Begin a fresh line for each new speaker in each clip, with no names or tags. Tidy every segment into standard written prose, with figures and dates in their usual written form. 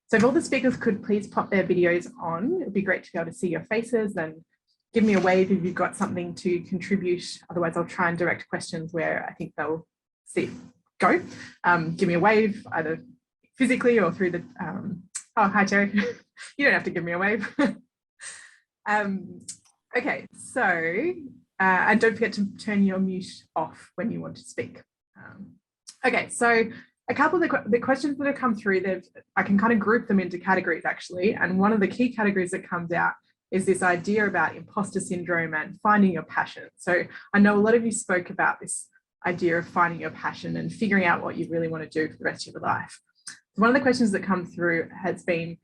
So if all the speakers could please pop their videos on, it would be great to be able to see your faces, and give me a wave if you've got something to contribute. Otherwise, I'll try and direct questions where I think they'll go. Give me a wave, either physically or through the, oh, hi, Terry. You don't have to give me a wave. Okay, so, and don't forget to turn your mute off when you want to speak. Okay, so a couple of the questions that have come through, I can kind of group them into categories actually. And one of the key categories that comes out is this idea about imposter syndrome and finding your passion. So I know a lot of you spoke about this idea of finding your passion and figuring out what you really want to do for the rest of your life. So one of the questions that come through has been,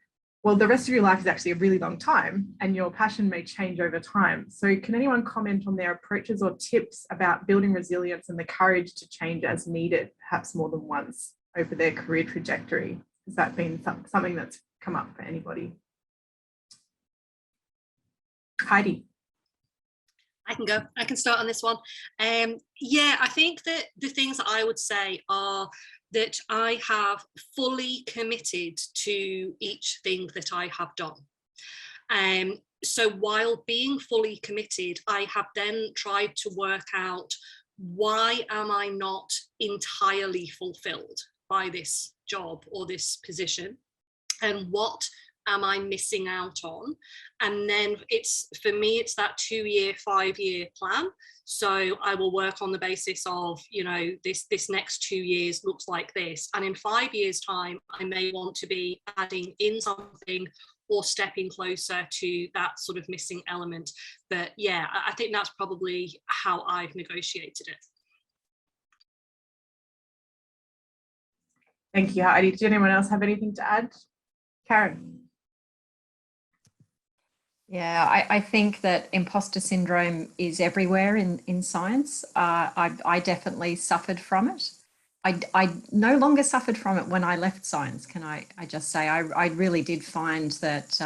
well, the rest of your life is actually a really long time and your passion may change over time. So can anyone comment on their approaches or tips about building resilience and the courage to change as needed, perhaps more than once over their career trajectory? Has that been something that's come up for anybody? Heidi.
I can go. I can start on this one. Yeah, I think that the things that I would say are that I have fully committed to each thing that I have done. So while being fully committed, I have then tried to work out, why am I not entirely fulfilled by this job or this position? And what am I missing out on? And then for me, it's that 2-year, 5-year plan. So I will work on the basis of, you know, this next 2 years looks like this. And in 5 years' time, I may want to be adding in something or stepping closer to that sort of missing element. But yeah, I think that's probably how I've negotiated it.
Thank you, Heidi. Did anyone else have anything to add? Karen.
Yeah, I think that imposter syndrome is everywhere in science. I definitely suffered from it. I no longer suffered from it when I left science, can I just say. I really did find that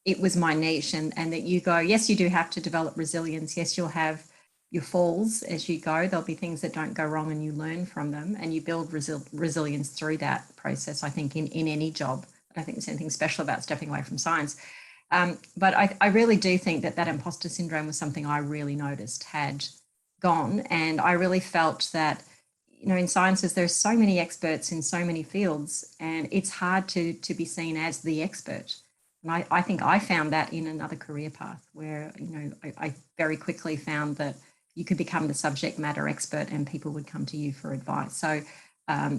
it was my niche, and that you go, yes, you do have to develop resilience. Yes, you'll have your falls as you go. There'll be things that don't go wrong and you learn from them, and you build resilience through that process, I think, in any job. I don't think there's anything special about stepping away from science. But I really do think that imposter syndrome was something I really noticed had gone. And I really felt that, you know, in sciences, there's so many experts in so many fields, and it's hard to be seen as the expert. And I think I found that in another career path where, you know, I very quickly found that you could become the subject matter expert and people would come to you for advice. So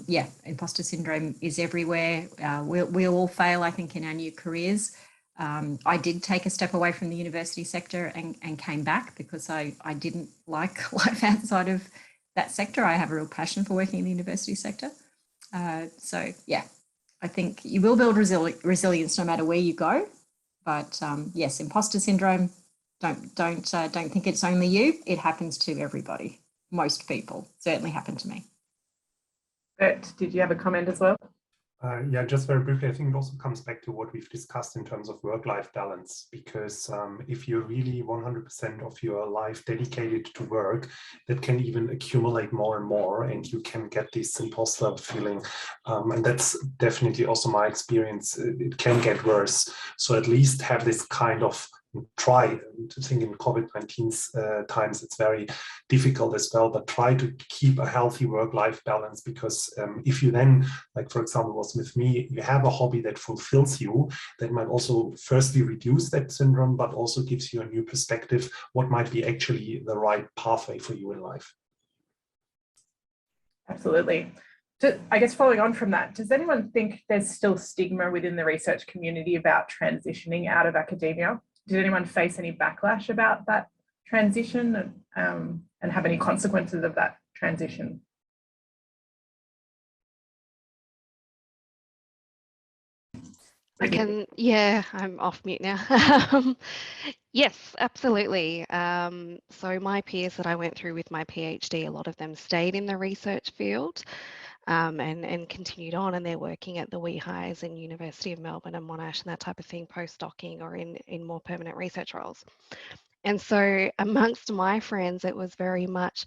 yeah, imposter syndrome is everywhere. We'll all fail, I think, in our new careers. I did take a step away from the university sector and came back because I didn't like life outside of that sector. I have a real passion for working in the university sector. So yeah, I think you will build resilience no matter where you go. But yes, imposter syndrome, don't think it's only you. It happens to everybody. Most people. Certainly happened to me.
Bert, did you have a comment as well?
Yeah, just very briefly, I think it also comes back to what we've discussed in terms of work-life balance, because if you're really 100% of your life dedicated to work, that can even accumulate more and more, and you can get this imposter feeling. And that's definitely also my experience. It can get worse. So at least have this kind of try to think in COVID-19 times, it's very difficult as well, but try to keep a healthy work-life balance, because if you then, like for example was with me, you have a hobby that fulfills you, that might also firstly reduce that syndrome, but also gives you a new perspective, what might be actually the right pathway for you in life.
Absolutely. I guess following on from that, does anyone think there's still stigma within the research community about transitioning out of academia? Did anyone face any backlash about that transition and have any consequences of that transition?
I can, yeah, I'm off mute now. Yes, absolutely. So my peers that I went through with my PhD, a lot of them stayed in the research field and continued on, and they're working at the WeHi's in University of Melbourne and Monash and that type of thing, postdocing or in more permanent research roles. And so amongst my friends, it was very much,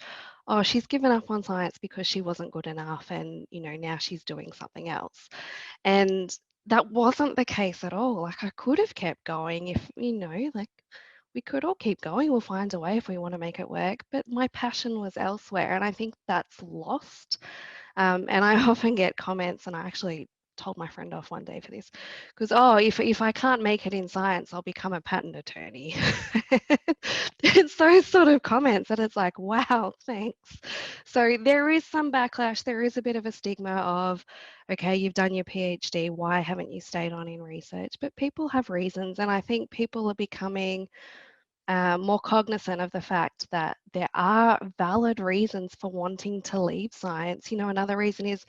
oh, she's given up on science because she wasn't good enough, and, you know, now she's doing something else. And that wasn't the case at all. Like, I could have kept going if, you know, like, we could all keep going. We'll find a way if we want to make it work. But my passion was elsewhere. And I think that's lost. And I often get comments, and I actually told my friend off one day for this, because, oh, if I can't make it in science, I'll become a patent attorney. It's those sort of comments that it's like, wow, thanks. So there is some backlash. There is a bit of a stigma of, okay, you've done your PhD, why haven't you stayed on in research? But people have reasons, and I think people are becoming more cognizant of the fact that there are valid reasons for wanting to leave science. You know, another reason is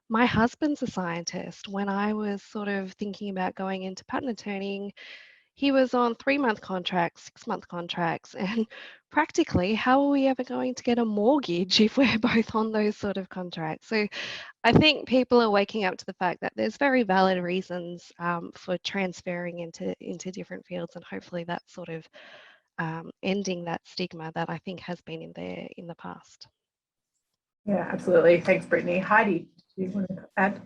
my husband's a scientist. When I was sort of thinking about going into patent attorneying, he was on 3-month contracts, 6-month contracts, and practically, how are we ever going to get a mortgage if we're both on those sort of contracts? So I think people are waking up to the fact that there's very valid reasons for transferring into different fields, and hopefully that's sort of ending that stigma that I think has been in the past.
Yeah, absolutely. Thanks, Brittany. Heidi, do you want to add?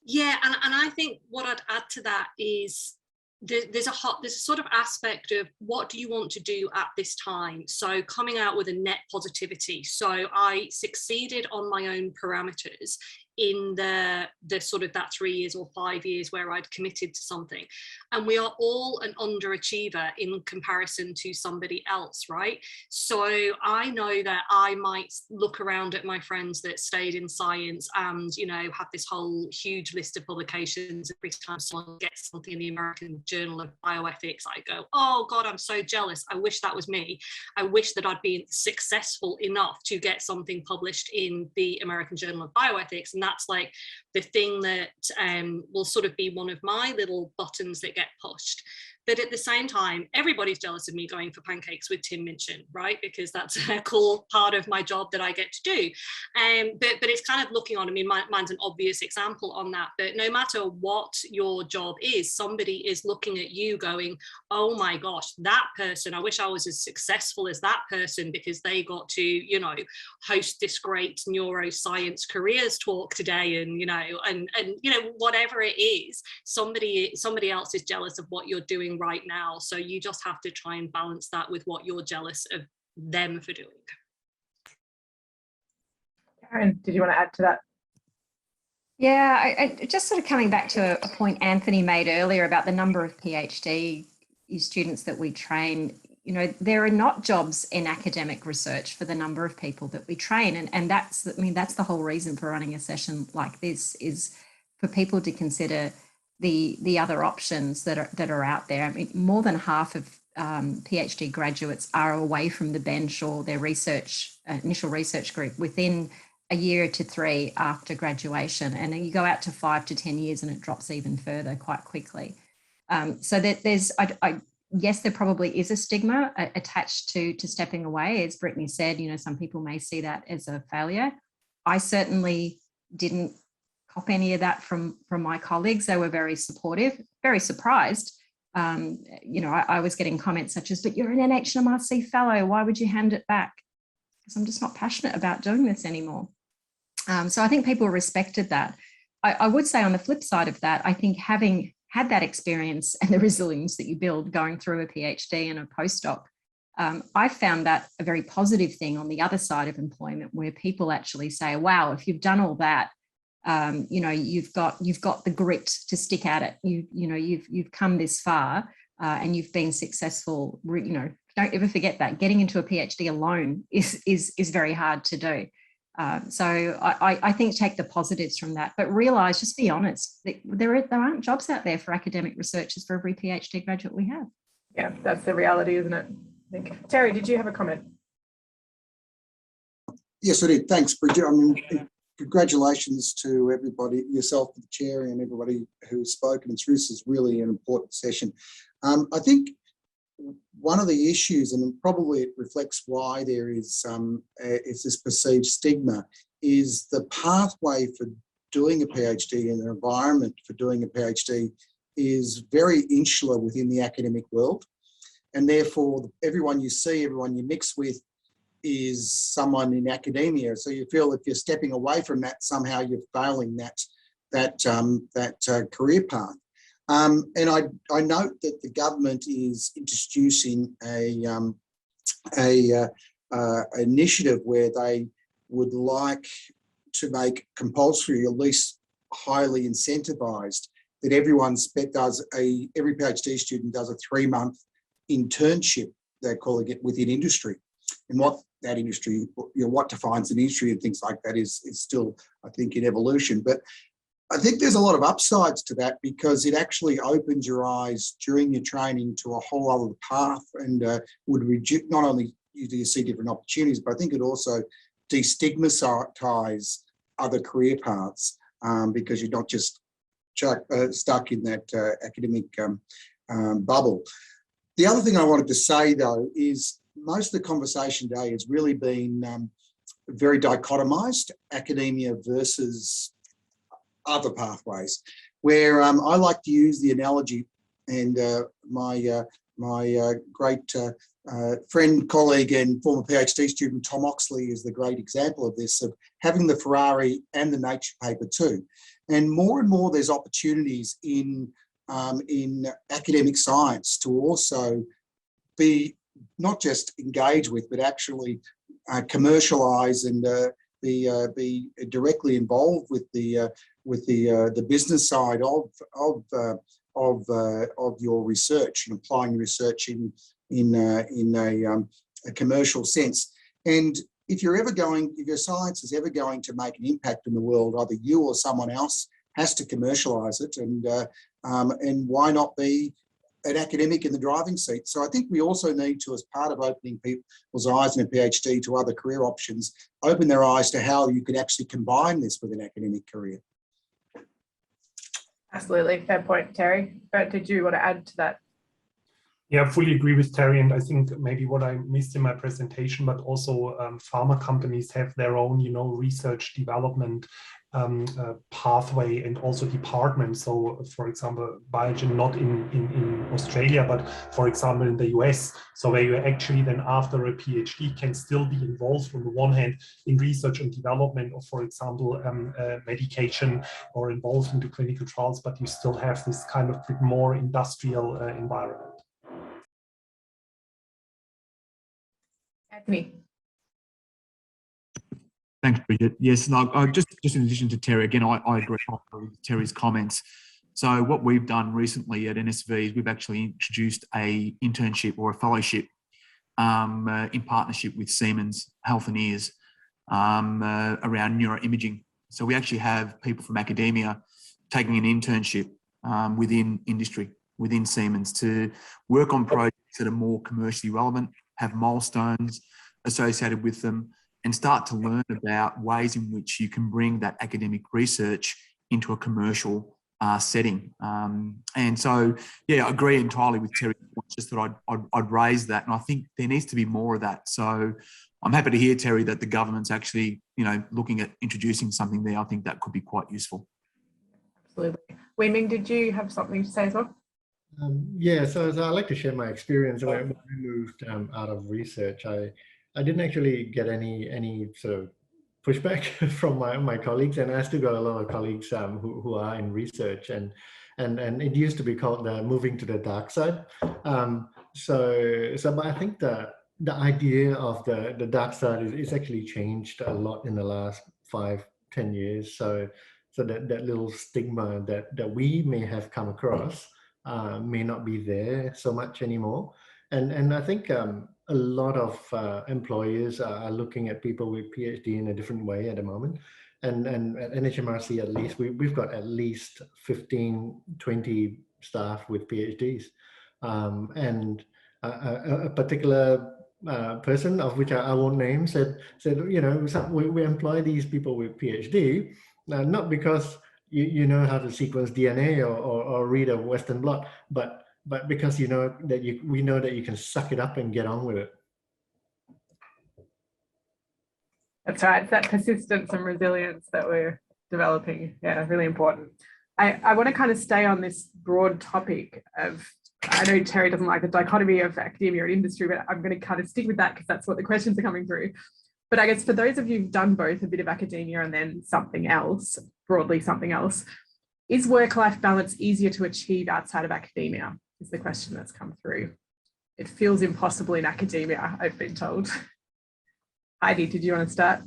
Yeah, and I think what I'd add to that is there's a sort of aspect of what do you want to do at this time. So coming out with a net positivity. So I succeeded on my own parameters in the sort of that 3 years or 5 years where I'd committed to something. And we are all an underachiever in comparison to somebody else, right? So I know that I might look around at my friends that stayed in science and, you know, have this whole huge list of publications. Every time someone gets something in the American Journal of Bioethics, I go, oh God, I'm so jealous. I wish that was me. I wish that I'd been successful enough to get something published in the American Journal of Bioethics. And that's like the thing that will sort of be one of my little buttons that get pushed. But at the same time, everybody's jealous of me going for pancakes with Tim Minchin, right? Because that's a cool part of my job that I get to do. But it's kind of looking on, I mean, mine's an obvious example on that, but no matter what your job is, somebody is looking at you going, oh my gosh, that person, I wish I was as successful as that person because they got to, you know, host this great neuroscience careers talk today, and, you know, and you know, whatever it is, somebody else is jealous of what you're doing right now. So you just have to try and balance that with what you're jealous of them for doing.
Karen, did you want to add to that?
Yeah, I just sort of coming back to a point Anthony made earlier about the number of PhD students that we train. You know, there are not jobs in academic research for the number of people that we train. And that's, I mean, that's the whole reason for running a session like this, is for people to consider the other options that are out there. I mean, more than half of PhD graduates are away from the bench or their research, initial research group within a year to 3 after graduation. And then you go out to 5 to 10 years and it drops even further quite quickly. So that there's, yes, there probably is a stigma attached to stepping away. As Brittany said, you know, some people may see that as a failure. I certainly didn't cop any of that from my colleagues. They were very supportive, very surprised. You know, I was getting comments such as, but you're an NHMRC fellow, why would you hand it back? Because I'm just not passionate about doing this anymore. So I think people respected that. I would say on the flip side of that, I think having had that experience and the resilience that you build going through a PhD and a postdoc, I found that a very positive thing on the other side of employment, where people actually say, wow, if you've done all that, you know, you've got the grit to stick at it. You know, you've come this far and you've been successful. You know, don't ever forget that getting into a PhD alone is very hard to do. So I think take the positives from that, but realise, just be honest, there aren't jobs out there for academic researchers for every PhD graduate we have.
Yeah, that's the reality, isn't it? I think. Terry, did you have a comment?
Yes, I did. Thanks, Bridgette. I mean, congratulations to everybody, yourself, the chair, and everybody who's spoken. This is really an important session. I think one of the issues, and probably it reflects why there is this perceived stigma, is the pathway for doing a PhD and the environment for doing a PhD is very insular within the academic world. And therefore, everyone you see, everyone you mix with is someone in academia. So you feel if you're stepping away from that, somehow you're failing that career path. And I note that the government is introducing a initiative where they would like to make compulsory, at least highly incentivized, that every PhD student does a 3-month internship, they're calling it, within industry. And what that industry, what defines an industry and things like that is still, I think, in evolution. But I think there's a lot of upsides to that, because it actually opens your eyes during your training to a whole other path, and would reduce, not only do you see different opportunities, but I think it also destigmatize other career paths, because you're not just stuck in that academic bubble. The other thing I wanted to say, though, is most of the conversation today has really been very dichotomized, academia versus other pathways, where I like to use the analogy, and my great friend, colleague and former PhD student Tom Oxley is the great example of this, of having the Ferrari and the Nature paper too. And more there's opportunities in academic science to also be not just engaged with, but actually commercialize and be directly involved with the business side of your research and applying research in a commercial sense. And if your science is ever going to make an impact in the world, either you or someone else has to commercialize it, and why not be an academic in the driving seat? So I think we also need to, as part of opening people's eyes in a PhD to other career options, open their eyes to how you could actually combine this with an academic career.
Absolutely, fair point, Terry. Bert, did you want to add to that?
Yeah, I fully agree with Terry, and I think maybe what I missed in my presentation, but also pharma companies have their own, research development pathway and also department. So, for example, Biogen not in Australia, but for example in the US. So where you actually then after a PhD can still be involved on the one hand in research and development of, for example, medication, or involved into clinical trials, but you still have this kind of bit more industrial environment.
Anthony.
Thanks, Bridget. Yes, no, just in addition to Terry, again, I agree with Terry's comments. So what we've done recently at NSV is we've actually introduced a internship or a fellowship in partnership with Siemens Healthineers around neuroimaging. So we actually have people from academia taking an internship within industry, within Siemens, to work on projects that are more commercially relevant, have milestones associated with them, and start to learn about ways in which you can bring that academic research into a commercial setting. And so, yeah, I agree entirely with Terry. Just that I'd raise that, and I think there needs to be more of that. So I'm happy to hear, Terry, that the government's actually, looking at introducing something there. I think that could be quite useful.
Absolutely. Wei Ming, did you have something to say as well?
Yeah, so I'd like to share my experience. When I moved out of research, I didn't actually get any sort of pushback from my colleagues, and I still got a lot of colleagues who are in research, and it used to be called moving to the dark side. But I think the idea of the dark side is actually changed a lot in the last 5-10 years. So that little stigma that we may have come across may not be there so much anymore. And I think a lot of employers are looking at people with PhD in a different way at the moment. And at NHMRC, at least, we've got at least 15-20 staff with PhDs. And a particular person, of which I won't name, said we employ these people with PhD, not because you know how to sequence DNA or read a Western blot, but because we know that you can suck it up and get on with it.
That's right. It's that persistence and resilience that we're developing. Yeah, really important. I want to kind of stay on this broad topic of, I know Terry doesn't like the dichotomy of academia and industry, but I'm going to kind of stick with that because that's what the questions are coming through. But I guess for those of you who've done both, a bit of academia and then something else, broadly something else, Is work-life balance easier to achieve outside of academia? Is the question that's come through. It feels impossible in academia, I've been told. Heidi, did you want to start?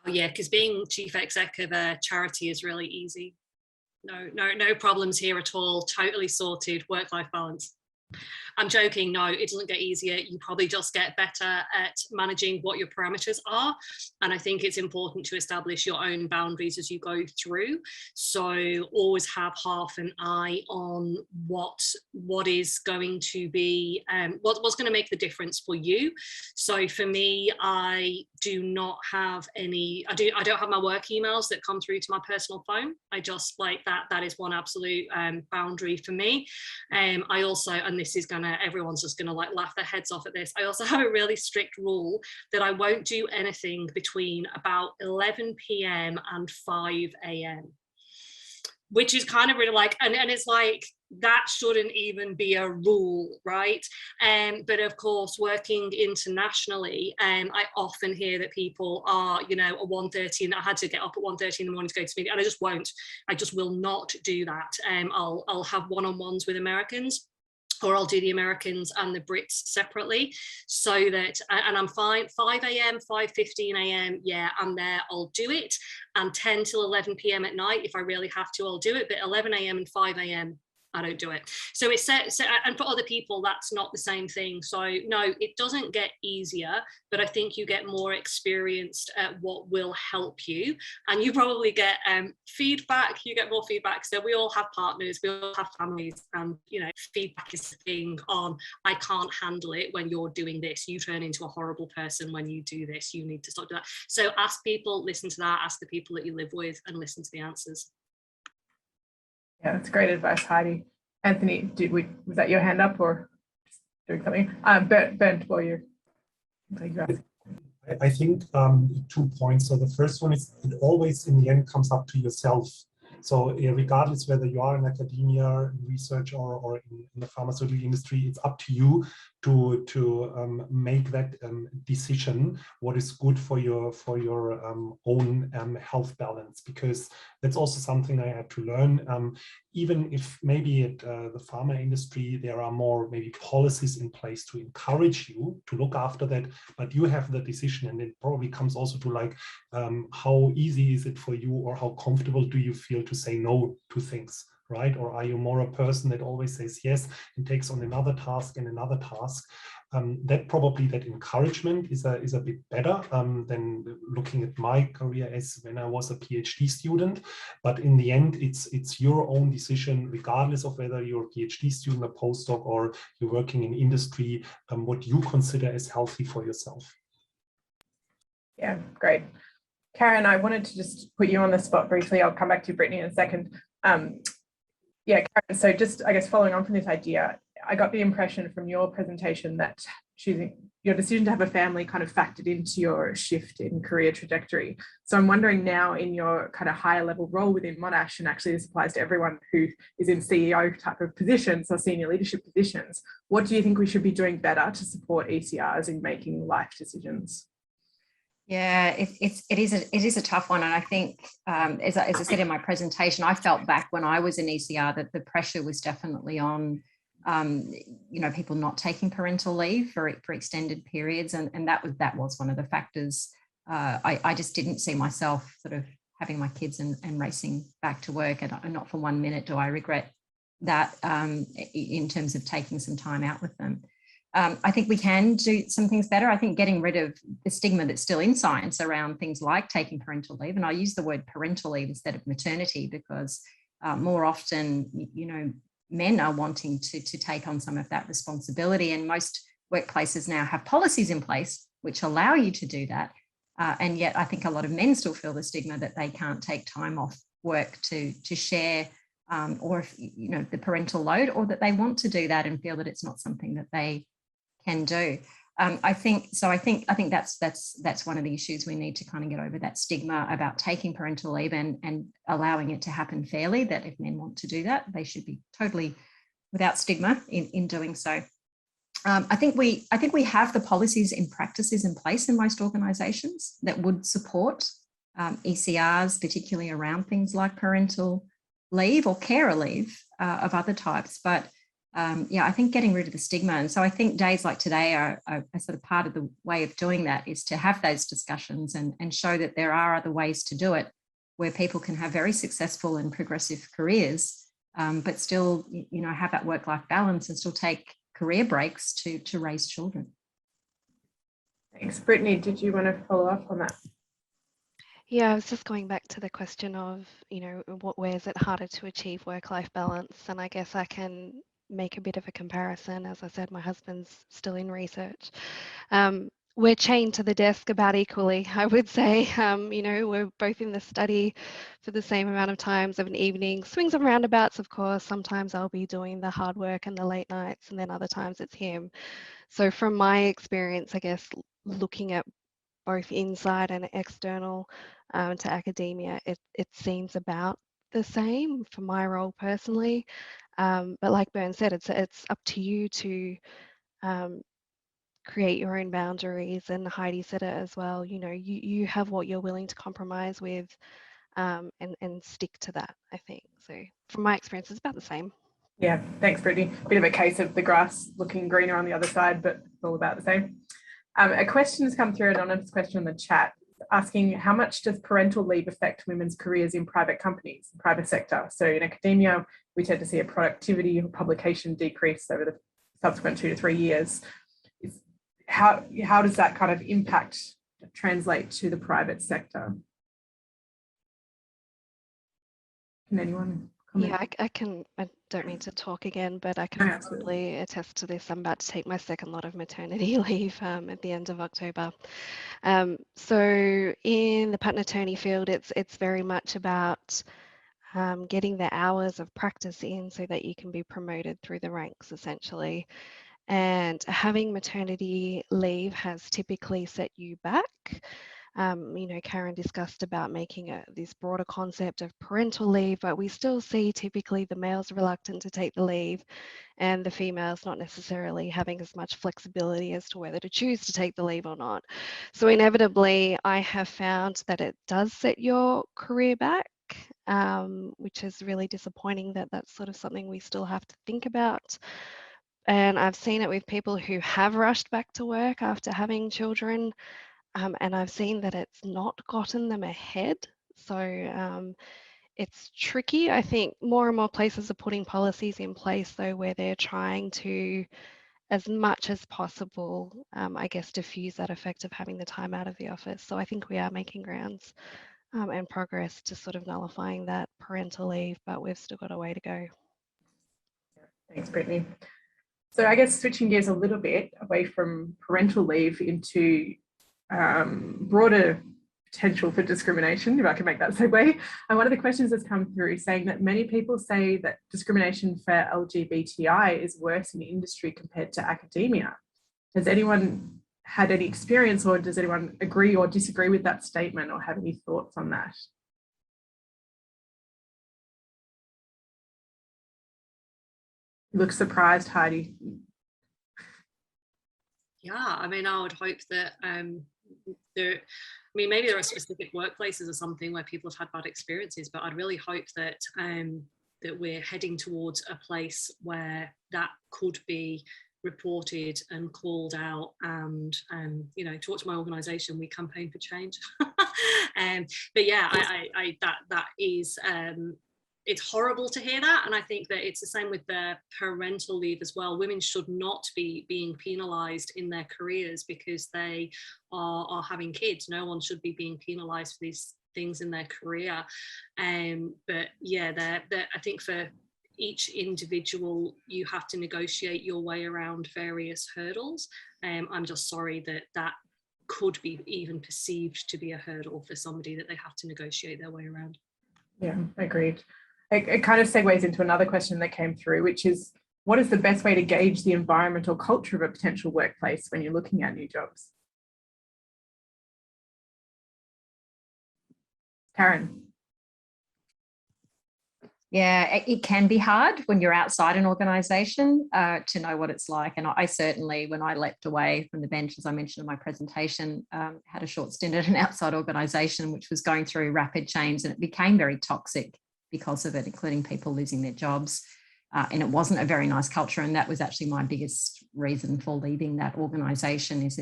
Oh yeah, because being chief exec of a charity is really easy. No problems here at all. Totally sorted. Work-life balance. I'm joking. No, it doesn't get easier. You probably just get better at managing what your parameters are. And I think it's important to establish your own boundaries as you go through. So always have half an eye on what is going to be, what's going to make the difference for you. So for me, I do not have any, I don't have my work emails that come through to my personal phone. I just like that is one absolute boundary for me. I also, and this is everyone's just gonna like laugh their heads off at this, I also have a really strict rule that I won't do anything between about 11 p.m. and 5 a.m. which is kind of really like, and it's like, that shouldn't even be a rule, right? But of course, working internationally, I often hear that people are, you know, at 1:30, and I had to get up at 1:30 in the morning to go to meeting, and I just won't. I just will not do that. I'll have one-on-ones with Americans, or I'll do the Americans and the Brits separately, so that, and I'm fine, 5 a.m, 5:15 a.m, yeah, I'm there, I'll do it. And 10 till 11 p.m. at night, if I really have to, I'll do it. But 11 a.m. and 5 a.m, I don't do it. So it's set, and for other people, that's not the same thing. So no, it doesn't get easier, but I think you get more experienced at what will help you, and you probably get feedback. You get more feedback. So we all have partners, we all have families, and you know, feedback is the thing on, I can't handle it when you're doing this. You turn into a horrible person when you do this. You need to stop doing that. So ask people, listen to that, ask the people that you live with, and listen to the answers.
Yeah, that's great advice, Heidi. Anthony, was that your hand up or just doing something? Bernd, while you're
I think 2 points. So the first one is, it always in the end comes up to yourself. So regardless whether you are in academia, research, or in the pharmaceutical industry, it's up to you to make that decision, what is good for your own health balance, because that's also something I had to learn. Even if maybe at the pharma industry, there are more maybe policies in place to encourage you to look after that, but you have the decision, and it probably comes also to like, how easy is it for you, or how comfortable do you feel to say no to things, right? Or are you more a person that always says yes and takes on another task and another task? That encouragement is a bit better than looking at my career as when I was a PhD student. But in the end, it's your own decision, regardless of whether you're a PhD student, a postdoc, or you're working in industry, what you consider as healthy for yourself.
Yeah, great. Karen, I wanted to just put you on the spot briefly. I'll come back to you, Brittany, in a second. Yeah, Karen, so just, I guess, following on from this idea, I got the impression from your presentation that your decision to have a family kind of factored into your shift in career trajectory. So I'm wondering now, in your kind of higher level role within Monash, and actually this applies to everyone who is in CEO type of positions or senior leadership positions, what do you think we should be doing better to support ECRs in making life decisions?
Yeah, it is a tough one, and I think, as I said in my presentation, I felt back when I was in ECR that the pressure was definitely on, you know, people not taking parental leave for extended periods, and that was one of the factors. I just didn't see myself sort of having my kids and racing back to work, and not for 1 minute do I regret that in terms of taking some time out with them. I think we can do some things better. I think getting rid of the stigma that's still in science around things like taking parental leave, and I use the word parental leave instead of maternity, because more often, you know, men are wanting to take on some of that responsibility, and most workplaces now have policies in place which allow you to do that. And yet I think a lot of men still feel the stigma that they can't take time off work to share or, you know, the parental load, or that they want to do that and feel that it's not something that they can do. I think that's one of the issues. We need to kind of get over that stigma about taking parental leave and allowing it to happen fairly, that if men want to do that, they should be totally without stigma in doing so. I think we have the policies and practices in place in most organisations that would support ECRs, particularly around things like parental leave or carer leave of other types. But yeah, I think getting rid of the stigma. And so I think days like today are sort of part of the way of doing that, is to have those discussions and show that there are other ways to do it, where people can have very successful and progressive careers, but still, you know, have that work-life balance and still take career breaks to raise children.
Thanks. Brittany, did you want to follow up on that?
Yeah, I was just going back to the question of, you know, where is it harder to achieve work-life balance? And I guess I can make a bit of a comparison. As I said, my husband's still in research. We're chained to the desk about equally, I would say. You know, we're both in the study for the same amount of times of an evening. Swings and roundabouts, of course. Sometimes I'll be doing the hard work and the late nights, and then other times it's him. So from my experience, I guess, looking at both inside and external to academia, it seems about the same for my role personally. But like Bern said, it's up to you to create your own boundaries, and Heidi said it as well. You know, you have what you're willing to compromise with, and stick to that, I think. So from my experience, it's about the same.
Yeah, thanks, Brittany. Bit of a case of the grass looking greener on the other side, but it's all about the same. A question has come through, an anonymous question in the chat, asking how much does parental leave affect women's careers in private companies, private sector? So in academia, we tend to see a productivity or publication decrease over the subsequent 2 to 3 years. How does that kind of impact translate to the private sector? Can anyone comment?
Yeah, I don't mean to talk again, but I can probably attest to this. I'm about to take my second lot of maternity leave at the end of October. So in the patent attorney field, it's very much about getting the hours of practice in so that you can be promoted through the ranks, essentially. And having maternity leave has typically set you back. You know, Karen discussed about making this broader concept of parental leave, but we still see typically the males reluctant to take the leave and the females not necessarily having as much flexibility as to whether to choose to take the leave or not. So inevitably, I have found that it does set your career back, which is really disappointing that that's sort of something we still have to think about. And I've seen it with people who have rushed back to work after having children, and I've seen that it's not gotten them ahead. So it's tricky. I think more and more places are putting policies in place, though, where they're trying to, as much as possible, I guess, diffuse that effect of having the time out of the office. So I think we are making grounds and progress to sort of nullifying that parental leave, but we've still got a way to go.
Thanks, Brittany. So I guess switching gears a little bit away from parental leave into broader potential for discrimination, if I can make that segue. And one of the questions that's come through saying that many people say that discrimination for LGBTI is worse in industry compared to academia. Has anyone had any experience, or does anyone agree or disagree with that statement, or have any thoughts on that? You look surprised, Heidi.
Yeah, I mean, I would hope that maybe there are specific workplaces or something where people have had bad experiences, but I'd really hope that that we're heading towards a place where that could be reported and called out. And you know, talk to my organisation, we campaign for change. But yeah, that is. It's horrible to hear that, and I think that it's the same with the parental leave as well. Women should not be being penalised in their careers because they are having kids. No one should be being penalised for these things in their career. But yeah, I think for each individual, you have to negotiate your way around various hurdles. I'm just sorry that could be even perceived to be a hurdle for somebody that they have to negotiate their way around.
Yeah, agreed. It kind of segues into another question that came through, which is, what is the best way to gauge the environment or culture of a potential workplace when you're looking at new jobs? Karen.
Yeah, it can be hard when you're outside an organisation to know what it's like. And I certainly, when I leapt away from the bench, as I mentioned in my presentation, had a short stint at an outside organisation which was going through rapid change, and it became very toxic because of it, including people losing their jobs. And it wasn't a very nice culture. And that was actually my biggest reason for leaving that organisation, is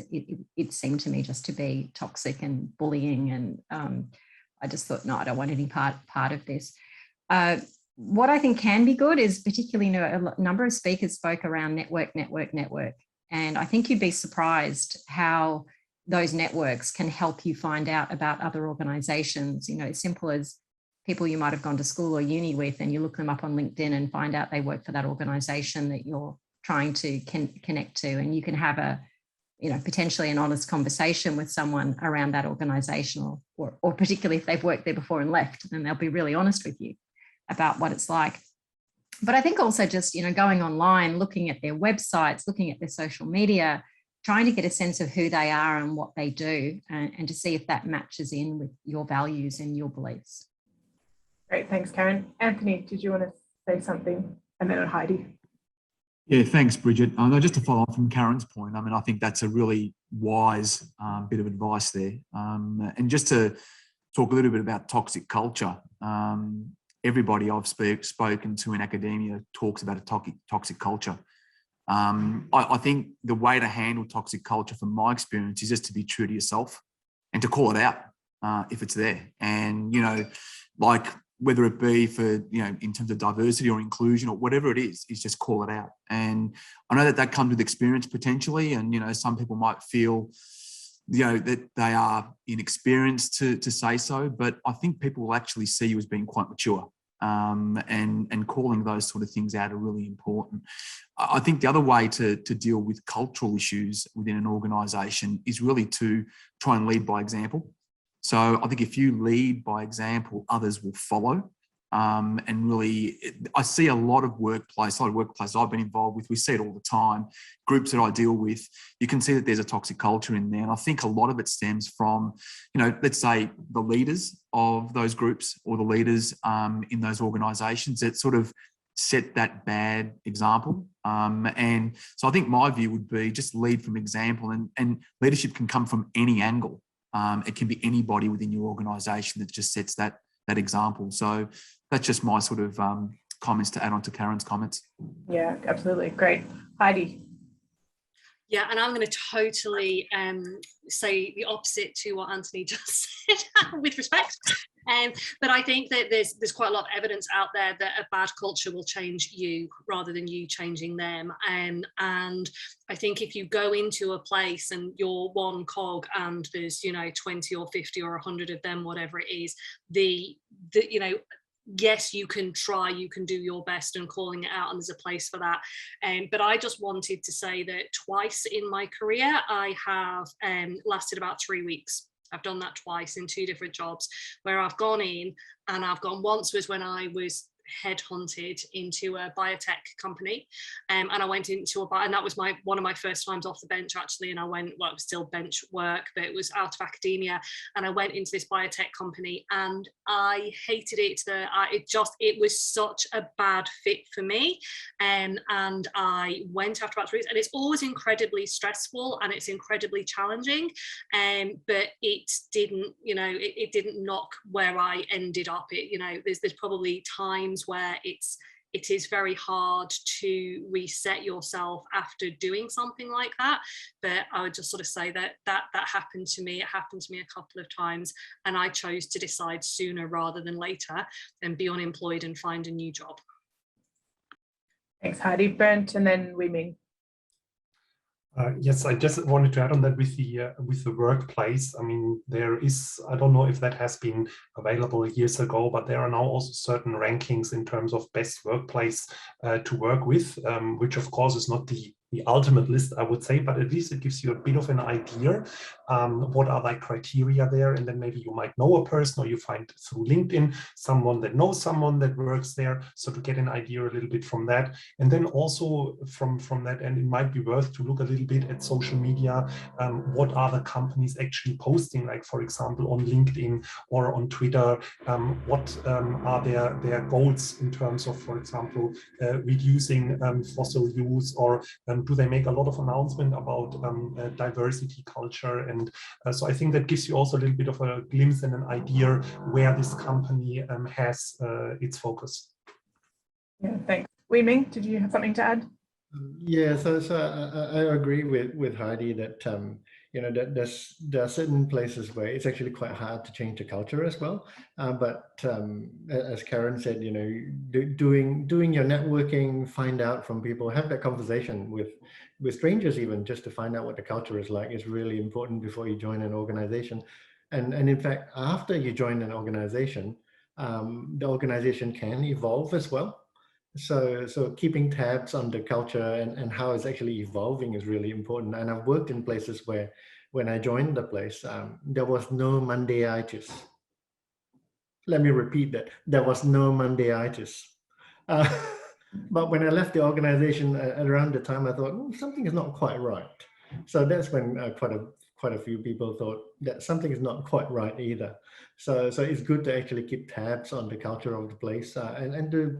it seemed to me just to be toxic and bullying. And I just thought, no, I don't want any part of this. What I think can be good is, particularly, a number of speakers spoke around network. And I think you'd be surprised how those networks can help you find out about other organisations. As simple as people you might have gone to school or uni with, and you look them up on LinkedIn and find out they work for that organisation that you're trying to connect to. And you can have a, potentially an honest conversation with someone around that organisation, or particularly if they've worked there before and left, then they'll be really honest with you about what it's like. But I think also just, going online, looking at their websites, looking at their social media, trying to get a sense of who they are and what they do, and to see if that matches in with your values and your beliefs.
Great, thanks, Karen. Anthony, did you want to say something? And then Heidi.
Yeah, thanks, Bridget. Just to follow on from Karen's point, I think that's a really wise bit of advice there. And just to talk a little bit about toxic culture, everybody I've spoken to in academia talks about a toxic culture. I think the way to handle toxic culture, from my experience, is just to be true to yourself and to call it out if it's there. And, like, whether it be for, in terms of diversity or inclusion or whatever it is just call it out. And I know that comes with experience potentially. And, some people might feel, that they are inexperienced to say so, but I think people will actually see you as being quite mature. And calling those sort of things out are really important. I think the other way to deal with cultural issues within an organisation is really to try and lead by example. So I think if you lead by example, others will follow. And really, I see a lot of workplaces I've been involved with, we see it all the time, groups that I deal with, you can see that there's a toxic culture in there. And I think a lot of it stems from, let's say the leaders of those groups or the leaders in those organisations that sort of set that bad example. And so I think my view would be just lead from example, and leadership can come from any angle. It can be anybody within your organisation that just sets that example. So that's just my sort of comments to add on to Karen's comments.
Yeah, absolutely. Great. Heidi.
Yeah, and I'm going to totally say the opposite to what Anthony just said with respect. But I think that there's quite a lot of evidence out there that a bad culture will change you rather than you changing them. And I think if you go into a place and you're one cog and there's 20 or 50 or 100 of them, whatever it is, yes, you can try, you can do your best and calling it out, and there's a place for that. But I just wanted to say that twice in my career, I have lasted about 3 weeks. I've done that twice in 2 different jobs where I've gone in, and I've gone once was when I was headhunted into a biotech company, and I went into and that was one of my first times off the bench actually, and I went, well, it was still bench work, but it was out of academia, and I went into this biotech company and I hated it. It was such a bad fit for me, and I went after about 3 weeks, and it's always incredibly stressful and it's incredibly challenging, but it didn't, it didn't knock where I ended up. There's probably times where it is very hard to reset yourself after doing something like that. But I would just sort of say that happened to me. It happened to me a couple of times, and I chose to decide sooner rather than later and be unemployed and find a new job.
Thanks, Heidi. Bernd, and then Wei Ming.
Yes, I just wanted to add on that with the workplace. I mean, there is, I don't know if that has been available years ago, but there are now also certain rankings in terms of best workplace to work with, which of course is not the the ultimate list, I would say, but at least it gives you a bit of an idea. What are the criteria there? And then maybe you might know a person, or you find through LinkedIn someone that knows someone that works there. So to get an idea a little bit from that. And then also from that, and it might be worth to look a little bit at social media. What are the companies actually posting, like, for example, on LinkedIn or on Twitter? What are their goals in terms of, for example, reducing fossil use, or do they make a lot of announcement about diversity, culture? And so I think that gives you also a little bit of a glimpse and an idea where this company has its focus.
Yeah, thanks. Wei Ming, did you have something to add?
Yeah, so I agree with Heidi that you know, that there are certain places where it's actually quite hard to change the culture as well. But as Karen said, you know, doing your networking, find out from people, have that conversation with strangers even, just to find out what the culture is like, is really important before you join an organization. And in fact, after you join an organization, the organization can evolve as well. So keeping tabs on the culture and how it's actually evolving is really important. And I've worked in places where when I joined the place, there was no Mondayitis. Let me repeat that. There was no Mondayitis. But when I left the organization around the time, I thought something is not quite right. So that's when quite a few people thought that something is not quite right either. So it's good to actually keep tabs on the culture of the place and to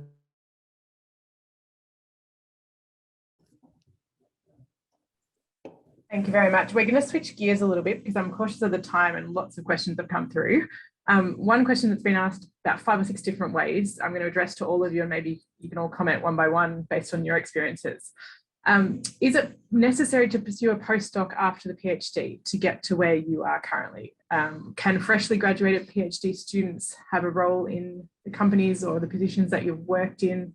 Thank you very much. We're going to switch gears a little bit because I'm cautious of the time and lots of questions have come through. One question that's been asked about 5 or 6 different ways, I'm going to address to all of you, and maybe you can all comment one by one based on your experiences. Is it necessary to pursue a postdoc after the PhD to get to where you are currently? Can freshly graduated PhD students have a role in the companies or the positions that you've worked in?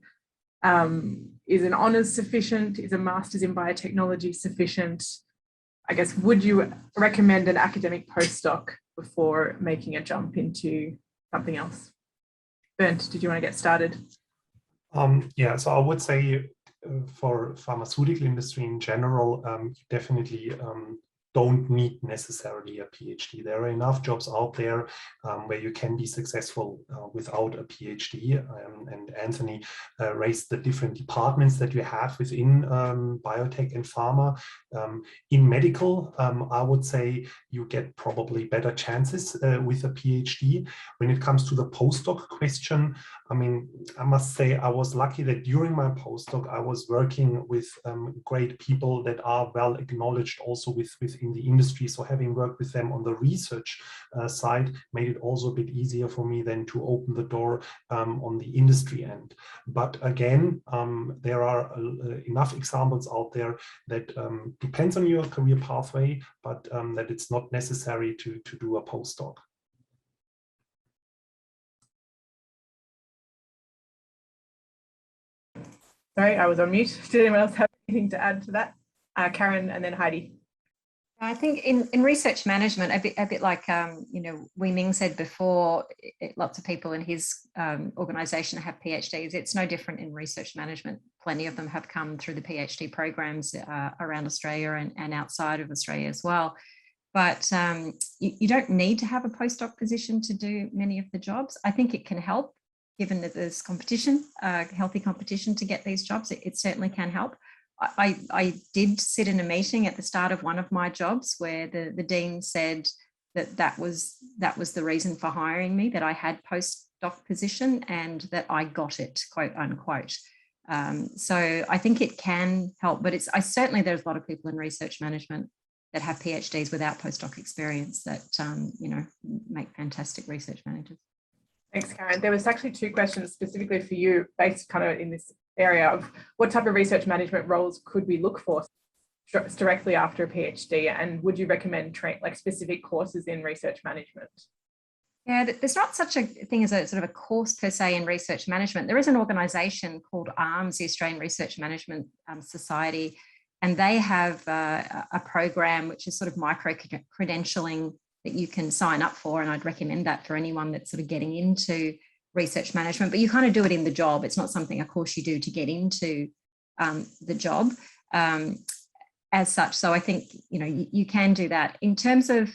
Is an honours sufficient? Is a master's in biotechnology sufficient? I guess, would you recommend an academic postdoc before making a jump into something else? Bernd, did you want to get started?
Yeah, so I would say for pharmaceutical industry in general, you definitely don't need necessarily a PhD. There are enough jobs out there where you can be successful without a PhD. And Anthony raised the different departments that you have within biotech and pharma. In medical, I would say you get probably better chances with a PhD. When it comes to the postdoc question, I mean, I must say I was lucky that during my postdoc, I was working with great people that are well acknowledged also within the industry. So having worked with them on the research side made it also a bit easier for me then to open the door on the industry end. But again, there are enough examples out there that depends on your career pathway, but that it's not necessary to do a postdoc.
Sorry, I was on mute. Did anyone else have anything to add to that? Karen and then Heidi.
I think in research management, a bit like you know, Wei Ming said before, lots of people in his organisation have PhDs. It's no different in research management. Plenty of them have come through the PhD programs around Australia and outside of Australia as well. But you don't need to have a postdoc position to do many of the jobs. I think it can help, given that there's competition, healthy competition to get these jobs. It certainly can help. I did sit in a meeting at the start of one of my jobs where the dean said that was the reason for hiring me, that I had postdoc position and that I got it, quote unquote. So I think it can help, but certainly there's a lot of people in research management that have PhDs without postdoc experience that you know, make fantastic research managers.
Thanks, Karen. There was actually 2 questions specifically for you based kind of in this area of what type of research management roles could we look for directly after a PhD, and would you recommend like specific courses in research management?
Yeah, there's not such a thing as a sort of a course per se in research management. There is an organisation called ARMS, the Australian Research Management Society, and they have a program which is sort of micro-credentialing that you can sign up for, and I'd recommend that for anyone that's sort of getting into research management, but you kind of do it in the job. It's not something, of course, you do to get into the job. as such. So I think, you know, you can do that. In terms of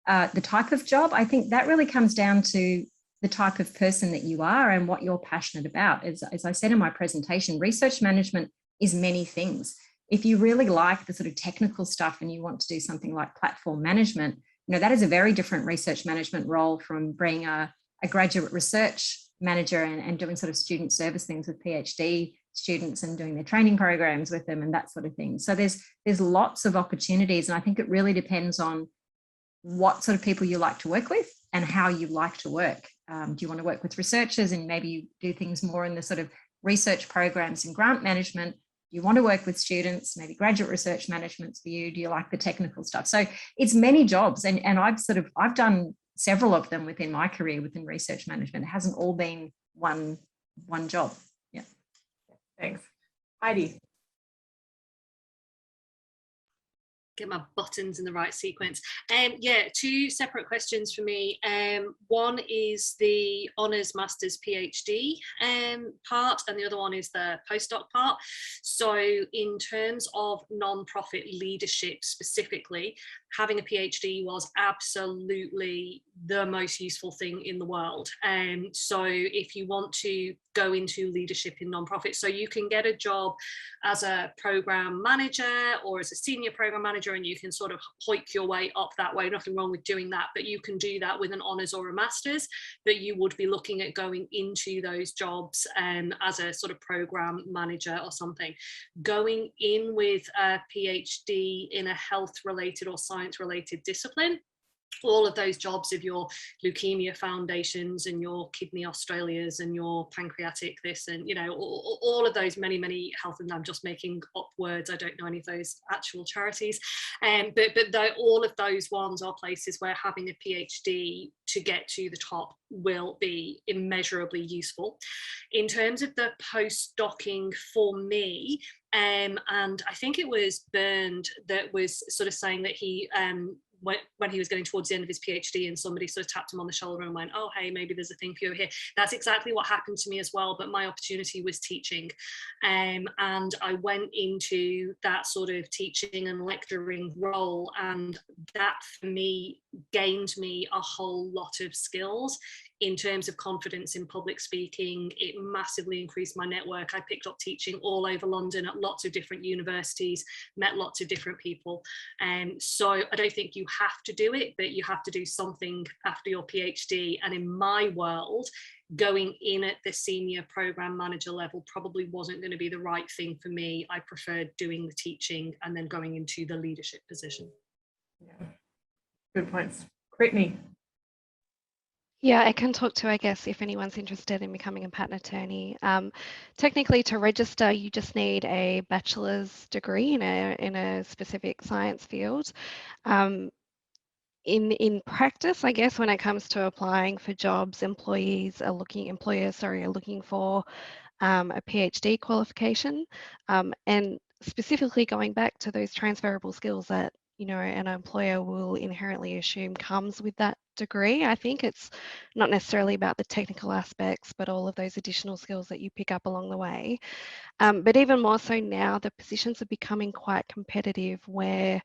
the type of job, I think that really comes down to the type of person that you are and what you're passionate about. As I said in my presentation, research management is many things. If you really like the sort of technical stuff and you want to do something like platform management, you know, that is a very different research management role from being a graduate research manager and doing sort of student service things with PhD students and doing their training programs with them and that sort of thing. So there's lots of opportunities, and I think it really depends on what sort of people you like to work with and how you like to work. Do you want to work with researchers and maybe you do things more in the sort of research programs and grant management? Do you want to work with students, maybe graduate research management's for you? Do you like the technical stuff? So it's many jobs, and I've done several of them within my career within research management. It hasn't all been one job. Yeah.
Thanks. Heidi.
Get my buttons in the right sequence. Yeah, two separate questions for me. One is the honours, masters, PhD part, and the other one is the postdoc part. So in terms of non-profit leadership specifically, having a PhD was absolutely the most useful thing in the world. So if you want to go into leadership in non-profit, so you can get a job as a program manager or as a senior program manager, and you can sort of hoik your way up that way. Nothing wrong with doing that, but you can do that with an honours or a master's. But you would be looking at going into those jobs as a sort of program manager or something. Going in with a PhD in a health-related or science-related discipline, all of those jobs of your leukemia foundations and your kidney Australias and your pancreatic this and, you know, all of those many health, and I'm just making up words, I don't know any of those actual charities, but all of those ones are places where having a PhD to get to the top will be immeasurably useful. In terms of the postdocing for me, and I think it was Bernd that was sort of saying that he when he was getting towards the end of his PhD and somebody sort of tapped him on the shoulder and went, oh, hey, maybe there's a thing for you over here. That's exactly what happened to me as well, but my opportunity was teaching. And I went into that sort of teaching and lecturing role, and that for me gained me a whole lot of skills in terms of confidence in public speaking. It massively increased my network. I picked up teaching all over London at lots of different universities, met lots of different people. So I don't think you have to do it, but you have to do something after your PhD. And in my world, going in at the senior program manager level probably wasn't going to be the right thing for me. I preferred doing the teaching and then going into the leadership position.
Yeah. Good points. Brittany.
Yeah, I can talk to, I guess, if anyone's interested in becoming a patent attorney. Technically, to register, you just need a bachelor's degree in a specific science field. In practice, I guess, when it comes to applying for jobs, employers are looking for a PhD qualification, and specifically going back to those transferable skills that, you know, an employer will inherently assume comes with that degree. I think it's not necessarily about the technical aspects, but all of those additional skills that you pick up along the way. But even more so now, the positions are becoming quite competitive where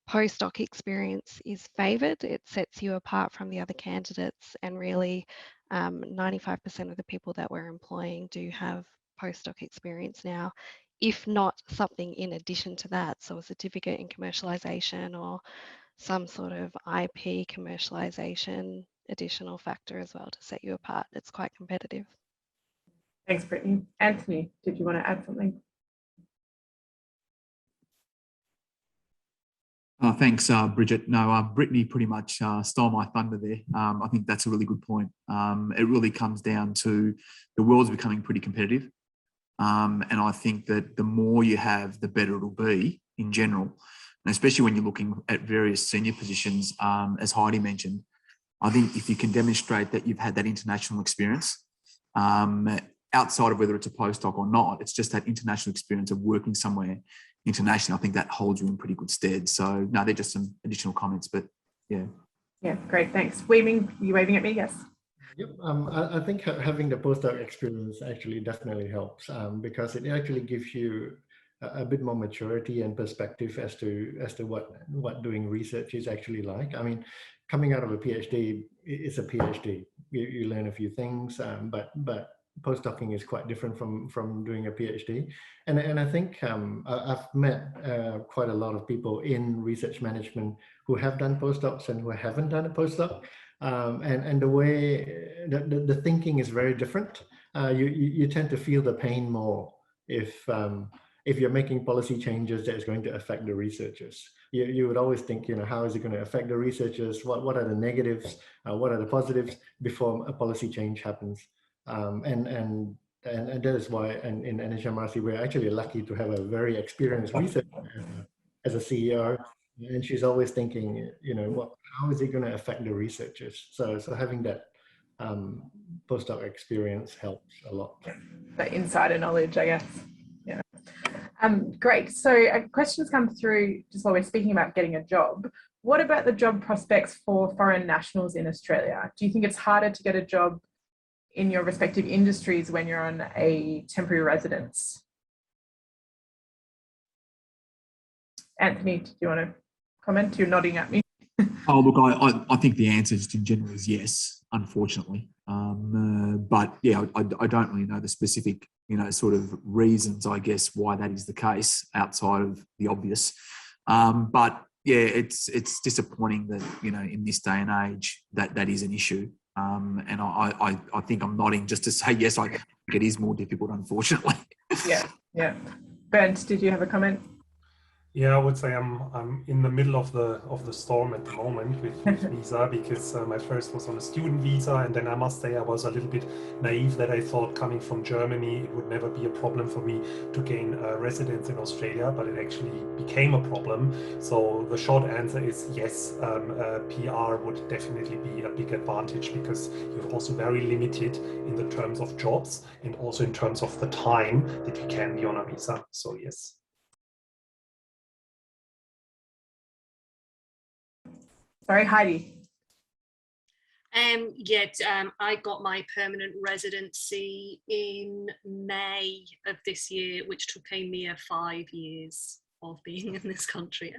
postdoc experience is favoured. It sets you apart from the other candidates, and really 95% of the people that we're employing do have postdoc experience now, if not something in addition to that. So a certificate in commercialization or some sort of IP commercialization additional factor as well to set you apart. It's quite competitive.
Thanks, Brittany. Anthony, did you want to add something?
Thanks, Bridgette. No, Brittany pretty much stole my thunder there. I think that's a really good point. It really comes down to the world's becoming pretty competitive. And I think that the more you have, the better it'll be in general. And especially when you're looking at various senior positions, as Heidi mentioned, I think if you can demonstrate that you've had that international experience, outside of whether it's a postdoc or not, it's just that international experience of working somewhere international. I think that holds you in pretty good stead. So no, they're just some additional comments, but yeah.
Yeah, great, thanks. Waving, you waving at me? Yes.
Yep. I think having the postdoc experience actually definitely helps because it actually gives you a bit more maturity and perspective as to what doing research is actually like. I mean, coming out of a PhD, it's a PhD. You learn a few things, but postdocing is quite different from doing a PhD. And I think I've met quite a lot of people in research management who have done postdocs and who haven't done a postdoc. And the way the thinking is very different. You tend to feel the pain more if you're making policy changes that is going to affect the researchers. You would always think, how is it going to affect the researchers? What are the negatives? What are the positives before a policy change happens? And that is why in NHMRC, we're actually lucky to have a very experienced researcher as a CEO. And she's always thinking, how is it going to affect the researchers? So having that postdoc experience helps a lot.
The insider knowledge, I guess. Yeah. Great. So a question's come through just while we're speaking about getting a job. What about the job prospects for foreign nationals in Australia? Do you think it's harder to get a job in your respective industries when you're on a temporary residence? Anthony, do you want to comment? You're nodding at me.
Oh, look, I think the answer just in general is yes, unfortunately. But yeah, I don't really know the specific, sort of reasons, I guess, why that is the case outside of the obvious. But yeah, it's disappointing that, in this day and age that is an issue. And I think I'm nodding just to say, yes, I think it is more difficult, unfortunately. Yeah.
Bernd, did you have a comment?
Yeah, I would say I'm in the middle of the storm at the moment with visa, because my first was on a student visa, and then I must say I was a little bit naive that I thought coming from Germany it would never be a problem for me to gain residence in Australia, but it actually became a problem. So the short answer is yes, PR would definitely be a big advantage, because you're also very limited in the terms of jobs and also in terms of the time that you can be on a visa. So yes.
Sorry, Heidi.
I got my permanent residency in May of this year, which took a mere 5 years of being in this country.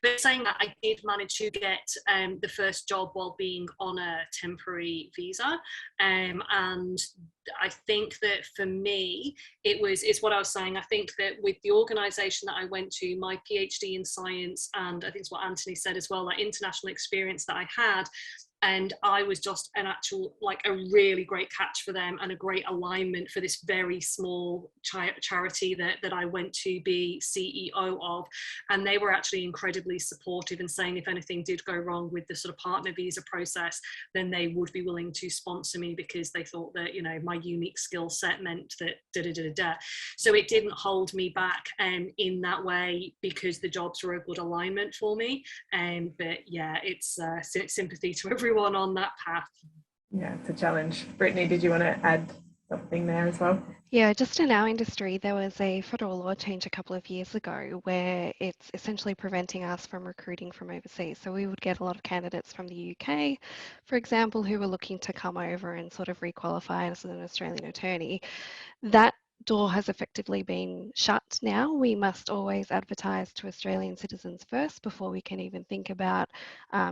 But saying that, I did manage to get the first job while being on a temporary visa, and I think that for me, it's what I was saying. I think that with the organisation that I went to, my PhD in science, and I think it's what Anthony said as well, that international experience that I had, and I was just a really great catch for them and a great alignment for this very small charity that I went to be CEO of. And they were actually incredibly supportive and saying if anything did go wrong with the sort of partner visa process, then they would be willing to sponsor me, because they thought that, my unique skill set meant that So it didn't hold me back in that way, because the jobs were a good alignment for me. But yeah, it's sympathy to everyone on that path.
Yeah, it's a challenge. Brittany, did you want to add something there as well?
Yeah, just in our industry, there was a federal law change a couple of years ago where it's essentially preventing us from recruiting from overseas. So we would get a lot of candidates from the UK, for example, who were looking to come over and sort of requalify as an Australian attorney. That door has effectively been shut now. We must always advertise to Australian citizens first before we can even think about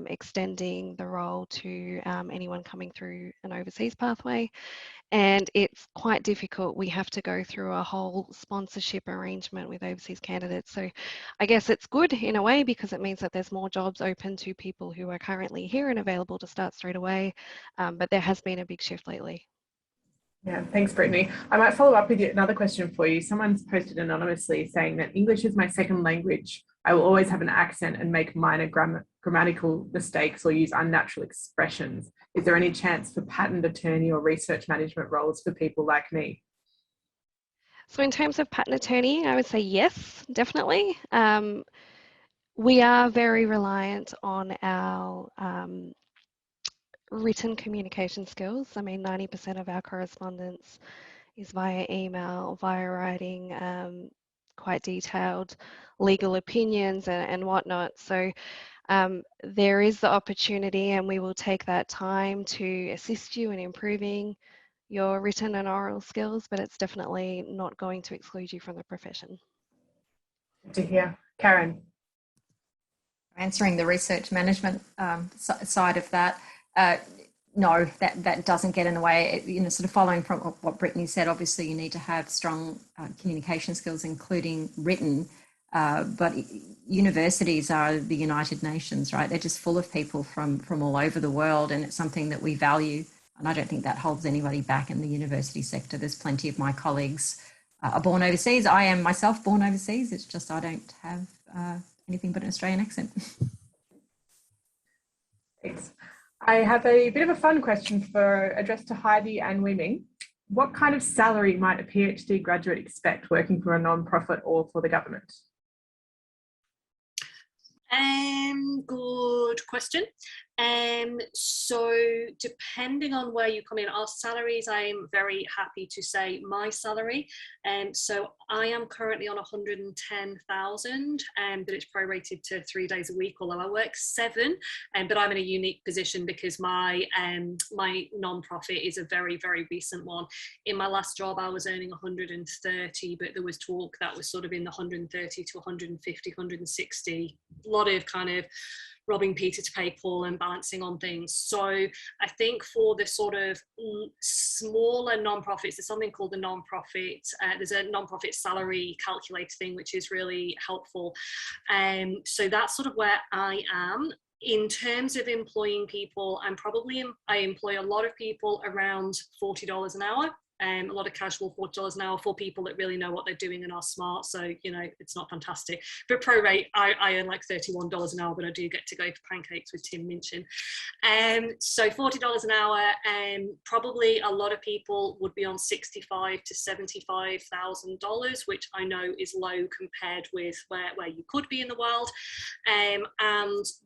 extending the role to anyone coming through an overseas pathway. And it's quite difficult. We have to go through a whole sponsorship arrangement with overseas candidates. So I guess it's good in a way, because it means that there's more jobs open to people who are currently here and available to start straight away. But there has been a big shift lately.
Yeah, thanks, Brittany. I might follow up with another question for you. Someone's posted anonymously saying that English is my second language. I will always have an accent and make minor grammatical mistakes or use unnatural expressions. Is there any chance for patent attorney or research management roles for people like me?
So in terms of patent attorney, I would say yes, definitely. We are very reliant on our written communication skills. I mean, 90% of our correspondence is via email, via writing, quite detailed legal opinions and whatnot. So there is the opportunity, and we will take that time to assist you in improving your written and oral skills, but it's definitely not going to exclude you from the profession.
Good to hear. Karen.
Answering the research management side of that, no, that doesn't get in the way. Sort of following from what Brittany said, obviously you need to have strong communication skills, including written, but universities are the United Nations, right? They're just full of people from all over the world, and it's something that we value. And I don't think that holds anybody back in the university sector. There's plenty of my colleagues are born overseas. I am myself born overseas. It's just I don't have anything but an Australian accent.
Thanks. I have a bit of a fun question addressed to Heidi and Wei-Ming. What kind of salary might a PhD graduate expect working for a non-profit or for the government?
Good question. So depending on where you come in, our salaries, I'm very happy to say my salary. So I am currently on 110,000, but it's prorated to 3 days a week, although I work 7. But I'm in a unique position because my non-profit is a very, very recent one. In my last job, I was earning 130, but there was talk that was sort of in the 130 to 150, 160. A lot of kind of robbing Peter to pay Paul and balancing on things. So I think for the sort of smaller non-profits, there's something called the non-profit, there's a non-profit salary calculator thing, which is really helpful. So that's sort of where I am. In terms of employing people, I employ a lot of people around $40 an hour. A lot of casual $40 an hour for people that really know what they're doing and are smart. So, it's not fantastic. But pro rate, I earn like $31 an hour, but I do get to go for pancakes with Tim Minchin. So $40 an hour, probably a lot of people would be on $65,000 to $75,000, which I know is low compared with where you could be in the world. And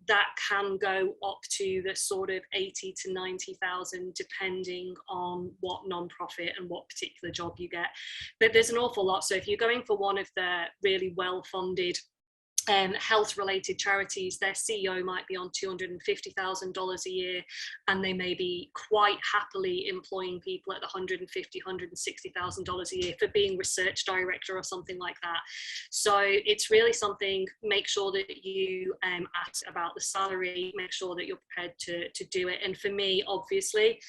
that can go up to the sort of 80 to 90,000, depending on what non-profit and what particular job you get. But there's an awful lot. So if you're going for one of the really well-funded health-related charities, their CEO might be on $250,000 a year, and they may be quite happily employing people at the $150,000, $160,000 a year for being research director or something like that. So it's really something, make sure that you ask about the salary, make sure that you're prepared to do it. And for me, obviously,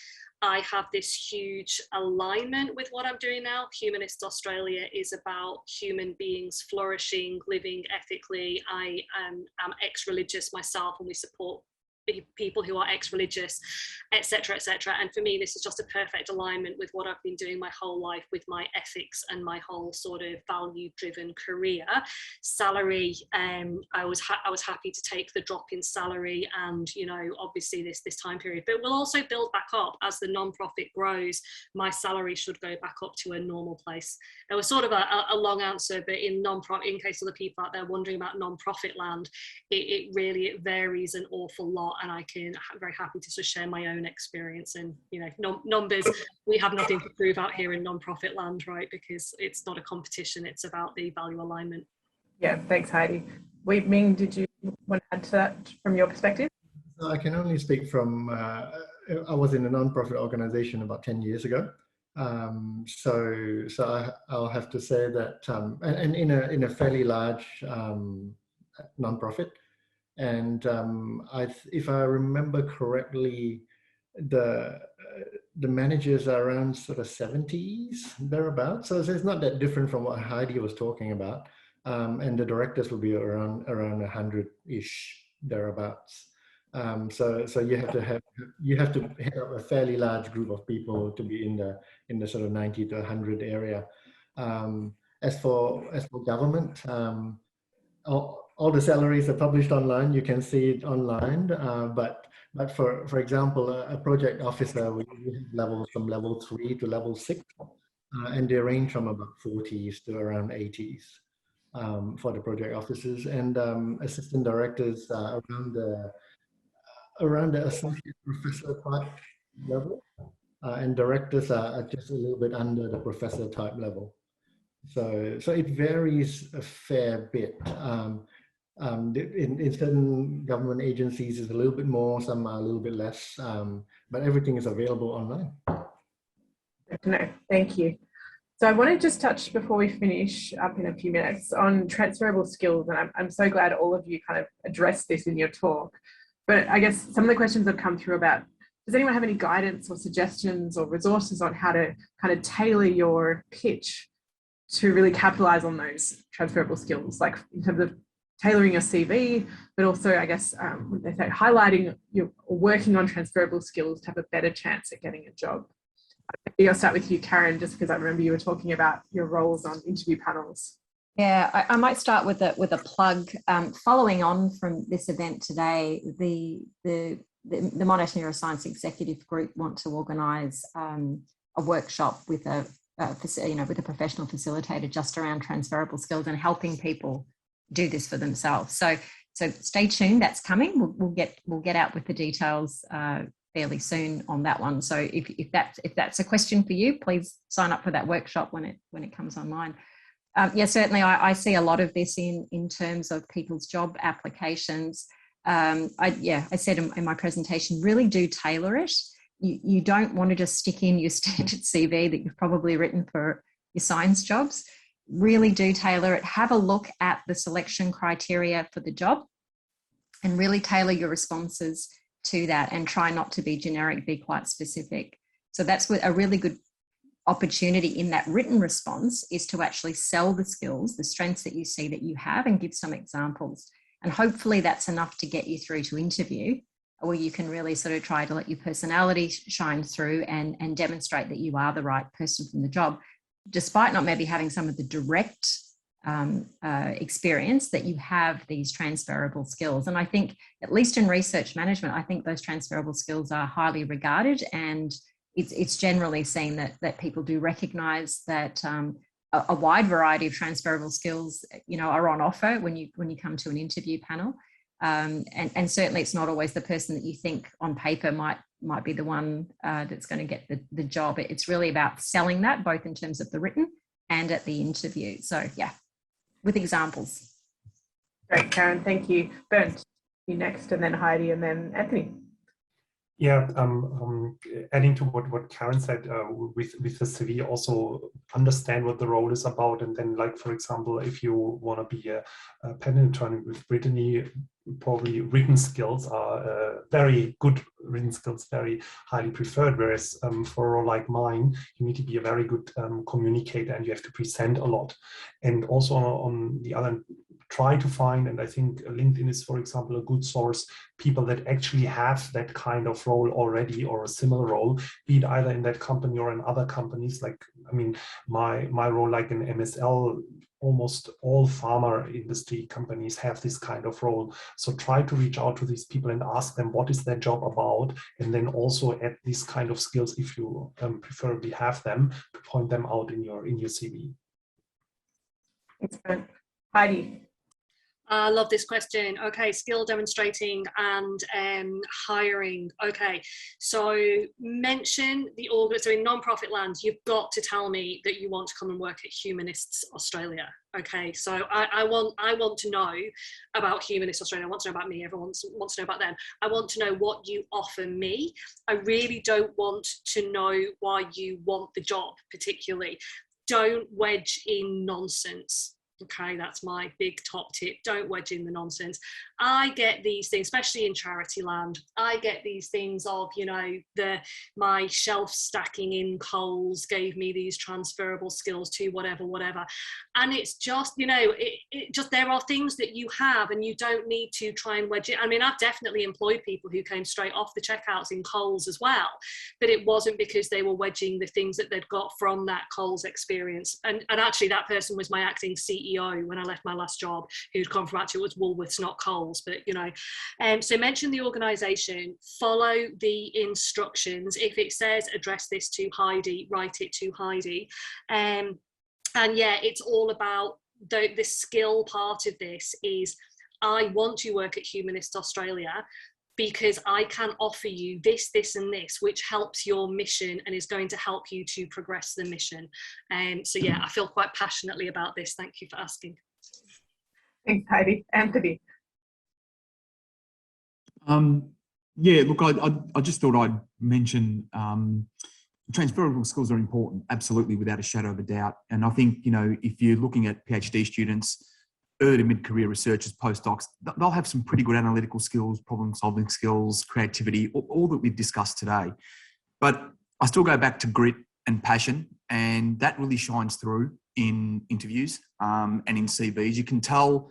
I have this huge alignment with what I'm doing now. Humanist Australia is about human beings flourishing, living ethically. I am ex-religious myself, and we support people who are ex-religious, etc., etc. And for me, this is just a perfect alignment with what I've been doing my whole life with my ethics and my whole sort of value-driven career. Salary, I was happy to take the drop in salary, and obviously this time period. But we'll also build back up as the non-profit grows. My salary should go back up to a normal place. It was sort of a long answer, but in non-profit, in case other people out there wondering about non-profit land, it really varies an awful lot. And I'm very happy to sort of share my own experience. And numbers, we have nothing to prove out here in non-profit land, right? Because it's not a competition; it's about the value alignment.
Yeah, thanks, Heidi. Wei-Ming, did you want to add to that from your perspective?
I can only speak from. I was in a non-profit organization about 10 years ago, so I'll have to say that, and in a fairly large non-profit. And if I remember correctly, the managers are around sort of 70s, thereabouts. So it's not that different from what Heidi was talking about. And the directors will be around 100-ish, thereabouts. So you have to head up a fairly large group of people to be in the sort of 90 to 100 area. As for government, all the salaries are published online. You can see it online. But for example, a project officer, we have levels from level 3 to level 6, and they range from about 40s to around 80s for the project officers, and assistant directors around the associate professor type level, and directors are just a little bit under the professor type level. So it varies a fair bit. In certain government agencies, it's a little bit more, some are a little bit less, but everything is available online.
Good to know. Thank you. So I want to just touch before we finish up in a few minutes on transferable skills. And I'm so glad all of you kind of addressed this in your talk. But I guess some of the questions have come through about, does anyone have any guidance or suggestions or resources on how to kind of tailor your pitch to really capitalize on those transferable skills, like in terms of tailoring your CV, but also, I guess, what they say, highlighting your working on transferable skills to have a better chance at getting a job. Maybe I'll start with you, Karen, just because I remember you were talking about your roles on interview panels.
Yeah, I might start with a plug. Following on from this event today, the Monash Neuroscience Executive Group want to organise a workshop with a professional facilitator just around transferable skills and helping people do this for themselves. So stay tuned. That's coming. We'll get out with the details fairly soon on that one. So if that's a question for you, please sign up for that workshop when it comes online. Yeah, certainly I see a lot of this in terms of people's job applications. I said in my presentation, really do tailor it. You don't want to just stick in your standard CV that you've probably written for your science jobs. Really do tailor it. Have a look at the selection criteria for the job and really tailor your responses to that, and try not to be generic, be quite specific. So that's a really good opportunity in that written response, is to actually sell the skills, the strengths that you see that you have, and give some examples. And hopefully that's enough to get you through to interview, where you can really sort of try to let your personality shine through and demonstrate that you are the right person from the job, despite not maybe having some of the direct experience, that you have these transferable skills. And I think, at least in research management, I think those transferable skills are highly regarded, and it's generally seen that people do recognise that a wide variety of transferable skills, are on offer when you come to an interview panel. And certainly it's not always the person that you think on paper might be the one that's going to get the job. It's really about selling that, both in terms of the written and at the interview. So yeah, with examples.
Great, Karen, thank you. Bernd, you next, and then Heidi, and then Anthony.
Yeah, adding to what Karen said, with the CV, also understand what the role is about. And then, like, for example, if you want to be a patent attorney with Brittany, probably written skills are very good written skills, very highly preferred. Whereas for a role like mine, you need to be a very good communicator, and you have to present a lot. And also on the other, try to find, and I think LinkedIn is, for example, a good source, people that actually have that kind of role already, or a similar role, be it either in that company or in other companies. Like, I mean, my role, like in MSL, almost all pharma industry companies have this kind of role. So try to reach out to these people and ask them what is their job about, and then also add these kind of skills, if you preferably have them, to point them out in your CV.
Thanks, Bernd. Heidi.
I love this question. Okay, skill demonstrating and hiring. Okay, so mention the organ. So in non-profit land, you've got to tell me that you want to come and work at Humanists Australia. Okay, so I want to know about Humanists Australia. I want to know about me. Everyone wants to know about them. I want to know what you offer me. I really don't want to know why you want the job particularly. Don't wedge in nonsense. Okay, that's my big top tip. Don't wedge in the nonsense. I get these things, especially in charity land. I get these things of, my shelf stacking in Coles gave me these transferable skills to whatever. And it's just, there are things that you have, and you don't need to try and wedge it. I mean, I've definitely employed people who came straight off the checkouts in Coles as well, but it wasn't because they were wedging the things that they'd got from that Coles experience. And actually that person was my acting CEO when I left my last job, who'd come from, actually, it was Woolworths, not Coles, but so mention the organisation, follow the instructions. If it says address this to Heidi, write it to Heidi. And yeah, it's all about the skill part of this is, I want to work at Humanists Australia because I can offer you this, this, and this, which helps your mission and is going to help you to progress the mission. So yeah, I feel quite passionately about this. Thank you for asking.
Thanks, Heidi. Anthony.
Yeah, look, I just thought I'd mention, transferable skills are important, absolutely, without a shadow of a doubt. And I think, you know, if you're looking at PhD students, early to mid-career researchers, postdocs, they'll have some pretty good analytical skills, problem-solving skills, creativity, all that we've discussed today. But I still go back to grit and passion, and that really shines through in interviews and in CVs. You can tell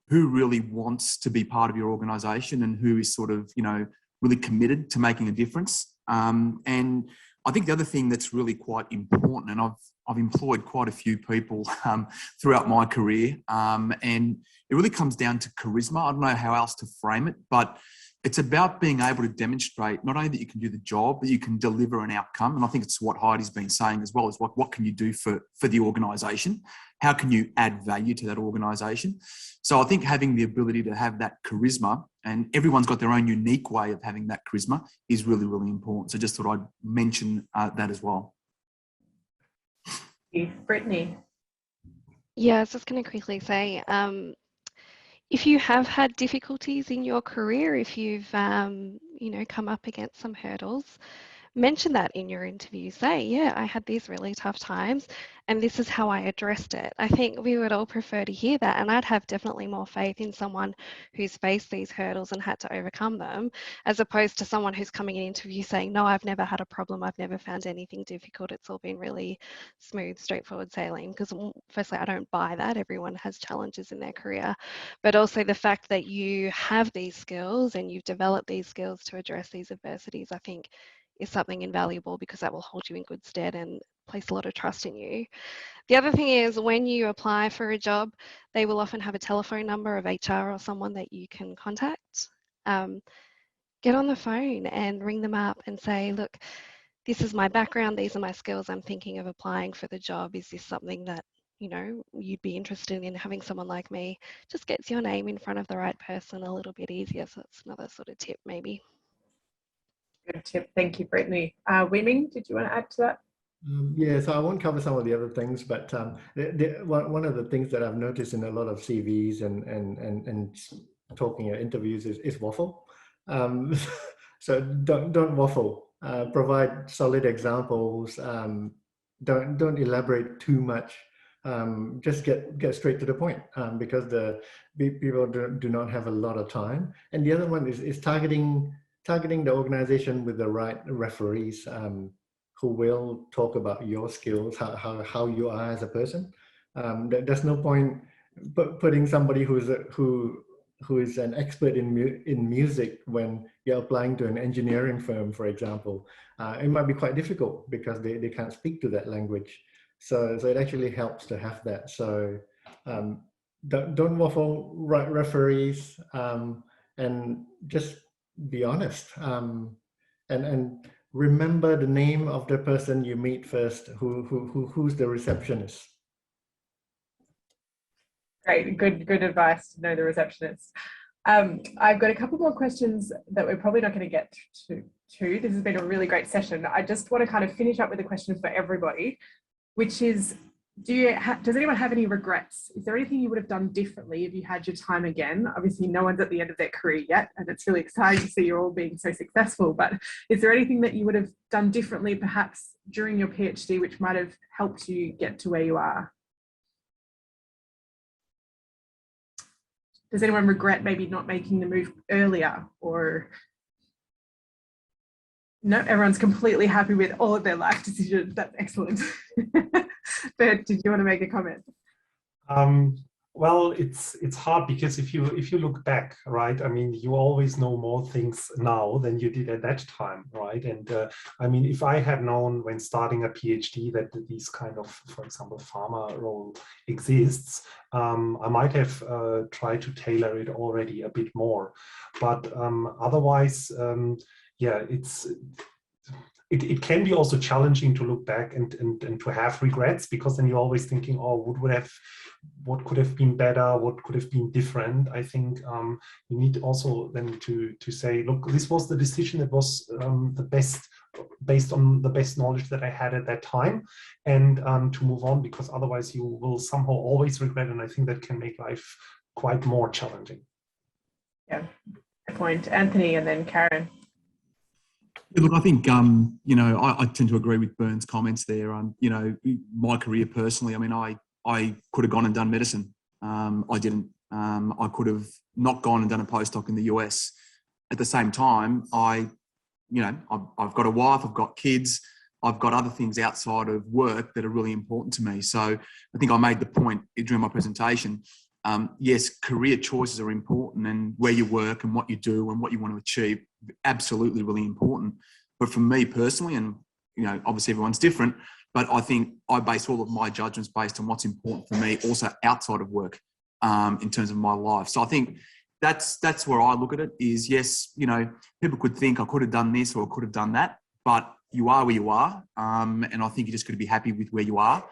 who really wants to be part of your organisation and who is sort of, you know, really committed to making a difference. And I think the other thing that's really quite important, and I've employed quite a few people throughout my career, and it really comes down to charisma. I don't know how else to frame it, but it's about being able to demonstrate not only that you can do the job, but you can deliver an outcome. And I think it's what Heidi's been saying as well, is what can you do for the organisation? How can you add value to that organisation? So I think having the ability to have that charisma, and everyone's got their own unique way of having that charisma, is really, really important. So just thought I'd mention that as well.
Brittany.
Yeah, I was just going to quickly say, if you have had difficulties in your career, if you've, you know, come up against some hurdles, mention that in your interview. Say, yeah, I had these really tough times and this is how I addressed it. I think we would all prefer to hear that, and I'd have definitely more faith in someone who's faced these hurdles and had to overcome them, as opposed to someone who's coming in an interview saying, no, I've never had a problem, I've never found anything difficult, it's all been really smooth, straightforward sailing. Because firstly, I don't buy that. Everyone has challenges in their career, but also the fact that you have these skills and you've developed these skills to address these adversities, I think is something invaluable, because that will hold you in good stead and place a lot of trust in you. The other thing is, when you apply for a job, they will often have a telephone number of HR or someone that you can contact. Get on the phone and ring them up and say, look, this is my background, these are my skills, I'm thinking of applying for the job. Is this something that, you know, you'd be interested in having someone like me? Just gets your name in front of the right person a little bit easier. So that's another sort of tip maybe.
Good tip. Thank you, Brittany. Wei-Ming, did you want to add to that?
Yeah, so I won't cover some of the other things, but one of the things that I've noticed in a lot of CVs and talking at interviews is waffle. So don't waffle. Provide solid examples. Don't elaborate too much. Just get straight to the point, because the people do not have a lot of time. And the other one is targeting the organization with the right referees, who will talk about your skills, how you are as a person. There's no point putting somebody who is an expert in music when you're applying to an engineering firm, for example. It might be quite difficult because they can't speak to that language. So it actually helps to have that. So don't waffle, right referees, and just be honest, and remember the name of the person you meet first, who's the receptionist.
Great, good advice to know the receptionist. I've got a couple more questions that we're probably not going to get to. This has been a really great session. I just want to kind of finish up with a question for everybody, which is, does anyone have any regrets? Is there anything you would have done differently if you had your time again? Obviously, no one's at the end of their career yet, and it's really exciting to see you all being so successful, but is there anything that you would have done differently, perhaps during your PhD, which might have helped you get to where you are? Does anyone regret maybe not making the move earlier, or no, everyone's completely happy with all of their life decisions? That's excellent. Bert, did you want to make a comment?
Well, it's hard, because if you look back, right, I mean, you always know more things now than you did at that time, right? And I mean, if I had known when starting a PhD that these kind of, for example, pharma role exists, I might have tried to tailor it already a bit more. But otherwise, yeah, it can be also challenging to look back and to have regrets, because then you're always thinking, oh, what could have been better, what could have been different. I think you need also then to say, look, this was the decision that was the best, based on the best knowledge that I had at that time, and to move on, because otherwise you will somehow always regret, and I think that can make life quite more challenging.
Yeah, good point. Anthony, and then Karen.
Yeah, look, I think, you know, I tend to agree with Bern's comments there. You know, my career personally, I mean, I could have gone and done medicine. I didn't. I could have not gone and done a postdoc in the US. At the same time, you know, I've got a wife, I've got kids, I've got other things outside of work that are really important to me. So I think I made the point during my presentation. Yes, career choices are important, and where you work and what you do and what you want to achieve, absolutely really important. But for me personally, and you know, obviously everyone's different, but I think I base all of my judgments based on what's important for me also outside of work, in terms of my life. So I think that's where I look at it is, yes, you know, people could think I could have done this or I could have done that, but you are where you are. And I think you just got to be happy with where you are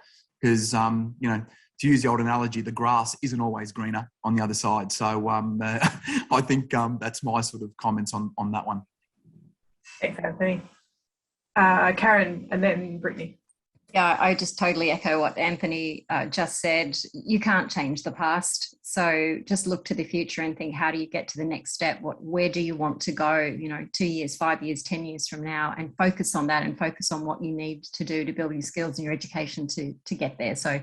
because, you know, to use the old analogy, the grass isn't always greener on the other side. So I think that's my sort of comments on that one.
Thanks, Anthony. Karen, and then Brittany.
Yeah, I just totally echo what Anthony just said. You can't change the past. So just look to the future and think, how do you get to the next step? Where do you want to go, you know, 2 years, 5 years, 10 years from now, and focus on that and focus on what you need to do to build your skills and your education to get there. So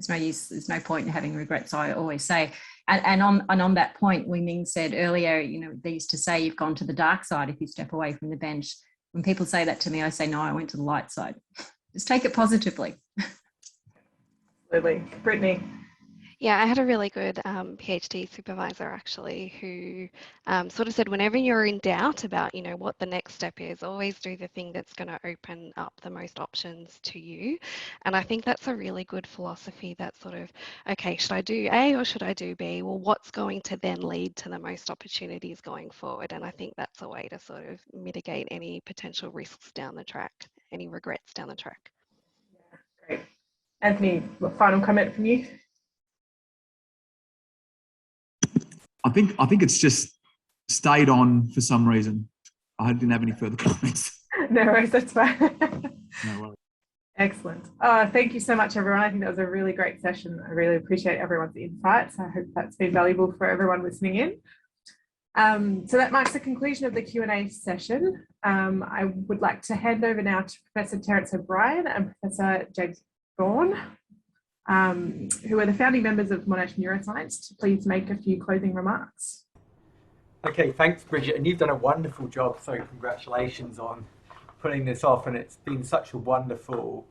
there's no point in having regrets, I always say. And on that point, Wing Ming said earlier, you know, they used to say you've gone to the dark side if you step away from the bench. When people say that to me, I say, no, I went to the light side. Just take it positively.
Absolutely. Brittany.
Yeah, I had a really good PhD supervisor actually who sort of said whenever you're in doubt about, you know, what the next step is, always do the thing that's going to open up the most options to you. And I think that's a really good philosophy, that sort of, okay, should I do A or should I do B? Well, what's going to then lead to the most opportunities going forward? And I think that's a way to sort of mitigate any potential risks down the track, any regrets down the track.
Yeah, great. Anthony, what final comment from you?
I think it's just stayed on for some reason. I didn't have any further comments.
No worries, that's fine.
No worries.
Excellent. Thank you so much, everyone. I think that was a really great session. I really appreciate everyone's insights. I hope that's been valuable for everyone listening in. So that marks the conclusion of the Q&A session. I would like to hand over now to Professor Terence O'Brien and Professor James Vaughan, who are the founding members of Monash Neuroscience, to please make a few closing remarks.
Okay, thanks, Bridget, and you've done a wonderful job, so congratulations on putting this off, and it's been such a wonderful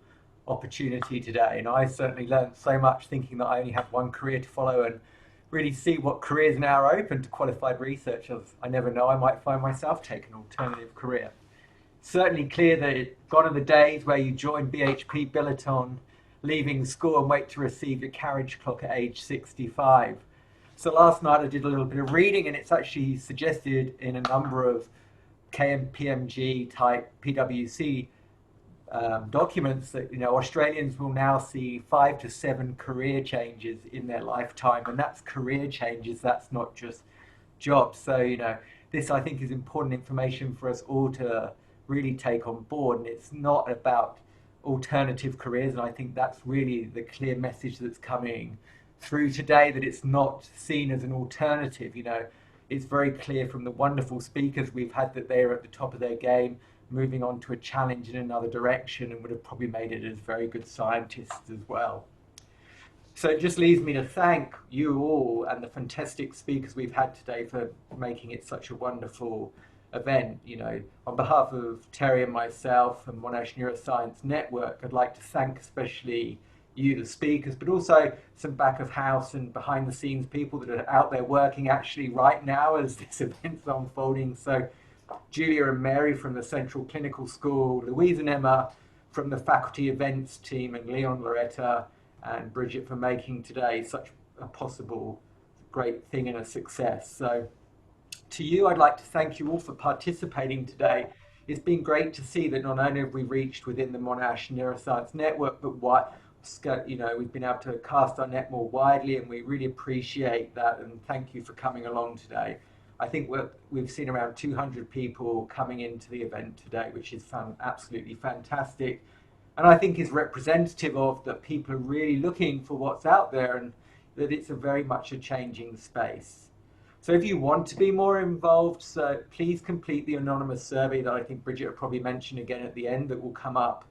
opportunity today, and I certainly learned so much thinking that I only have one career to follow and really see what careers now are open to qualified researchers. I never know, I might find myself taking an alternative career. Certainly clear that it's gone are the days where you join BHP Billiton, leaving school and wait to receive your carriage clock at age 65. So last night I did a little bit of reading, and it's actually suggested in a number of KPMG type PwC documents that, you know, Australians will now see 5 to 7 career changes in their lifetime, and that's career changes, that's not just jobs. So, you know, this I think is important information for us all to really take on board, and it's not about alternative careers, and I think that's really the clear message that's coming through today, that it's not seen as an alternative. You know, it's very clear from the wonderful speakers we've had that they're at the top of their game, moving on to a challenge in another direction, and would have probably made it as very good scientists as well. So it just leaves me to thank you all and the fantastic speakers we've had today for making it such a wonderful event. You know, on behalf of Terry and myself and Monash Neuroscience Network, I'd like to thank especially you, the speakers, but also some back of house and behind the scenes people that are out there working actually right now as this event's unfolding. So Julia and Mary from the Central Clinical School, Louise and Emma from the faculty events team, and Leon, Loretta and Bridget for making today such a possible great thing and a success. So to you, I'd like to thank you all for participating today. It's been great to see that not only have we reached within the Monash Neuroscience Network, but you know, we've been able to cast our net more widely, and we really appreciate that, and thank you for coming along today. I think we've seen around 200 people coming into the event today, which is absolutely fantastic, and I think is representative of that people are really looking for what's out there, and that it's very much a changing space. So if you want to be more involved, so please complete the anonymous survey that I think Bridgette will probably mention again at the end, that will come up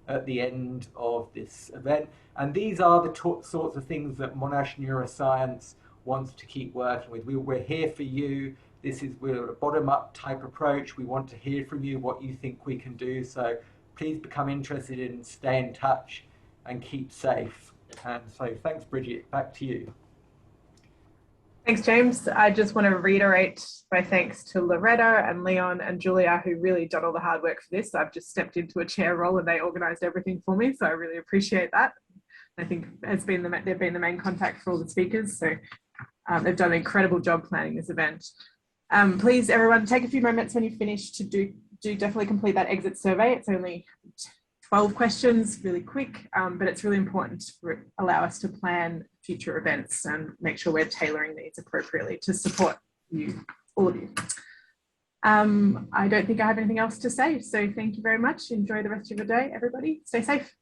at the end of this event. And these are the sorts of things that Monash Neuroscience wants to keep working with. We're here for you. We're a bottom-up type approach. We want to hear from you what you think we can do. So please become interested in, stay in touch and keep safe. And so thanks, Bridgette. Back to you.
Thanks, James. I just want to reiterate my thanks to Loretta and Leon and Julia, who really done all the hard work for this. I've just stepped into a chair role and they organised everything for me, so I really appreciate that. I think they've been the main contact for all the speakers, so they've done an incredible job planning this event. Please, everyone, take a few moments when you finish to do definitely complete that exit survey. It's only 12 questions, really quick, but it's really important to allow us to plan future events and make sure we're tailoring these appropriately to support you, all of you. I don't think I have anything else to say, so thank you very much. Enjoy the rest of your day, everybody. Stay safe.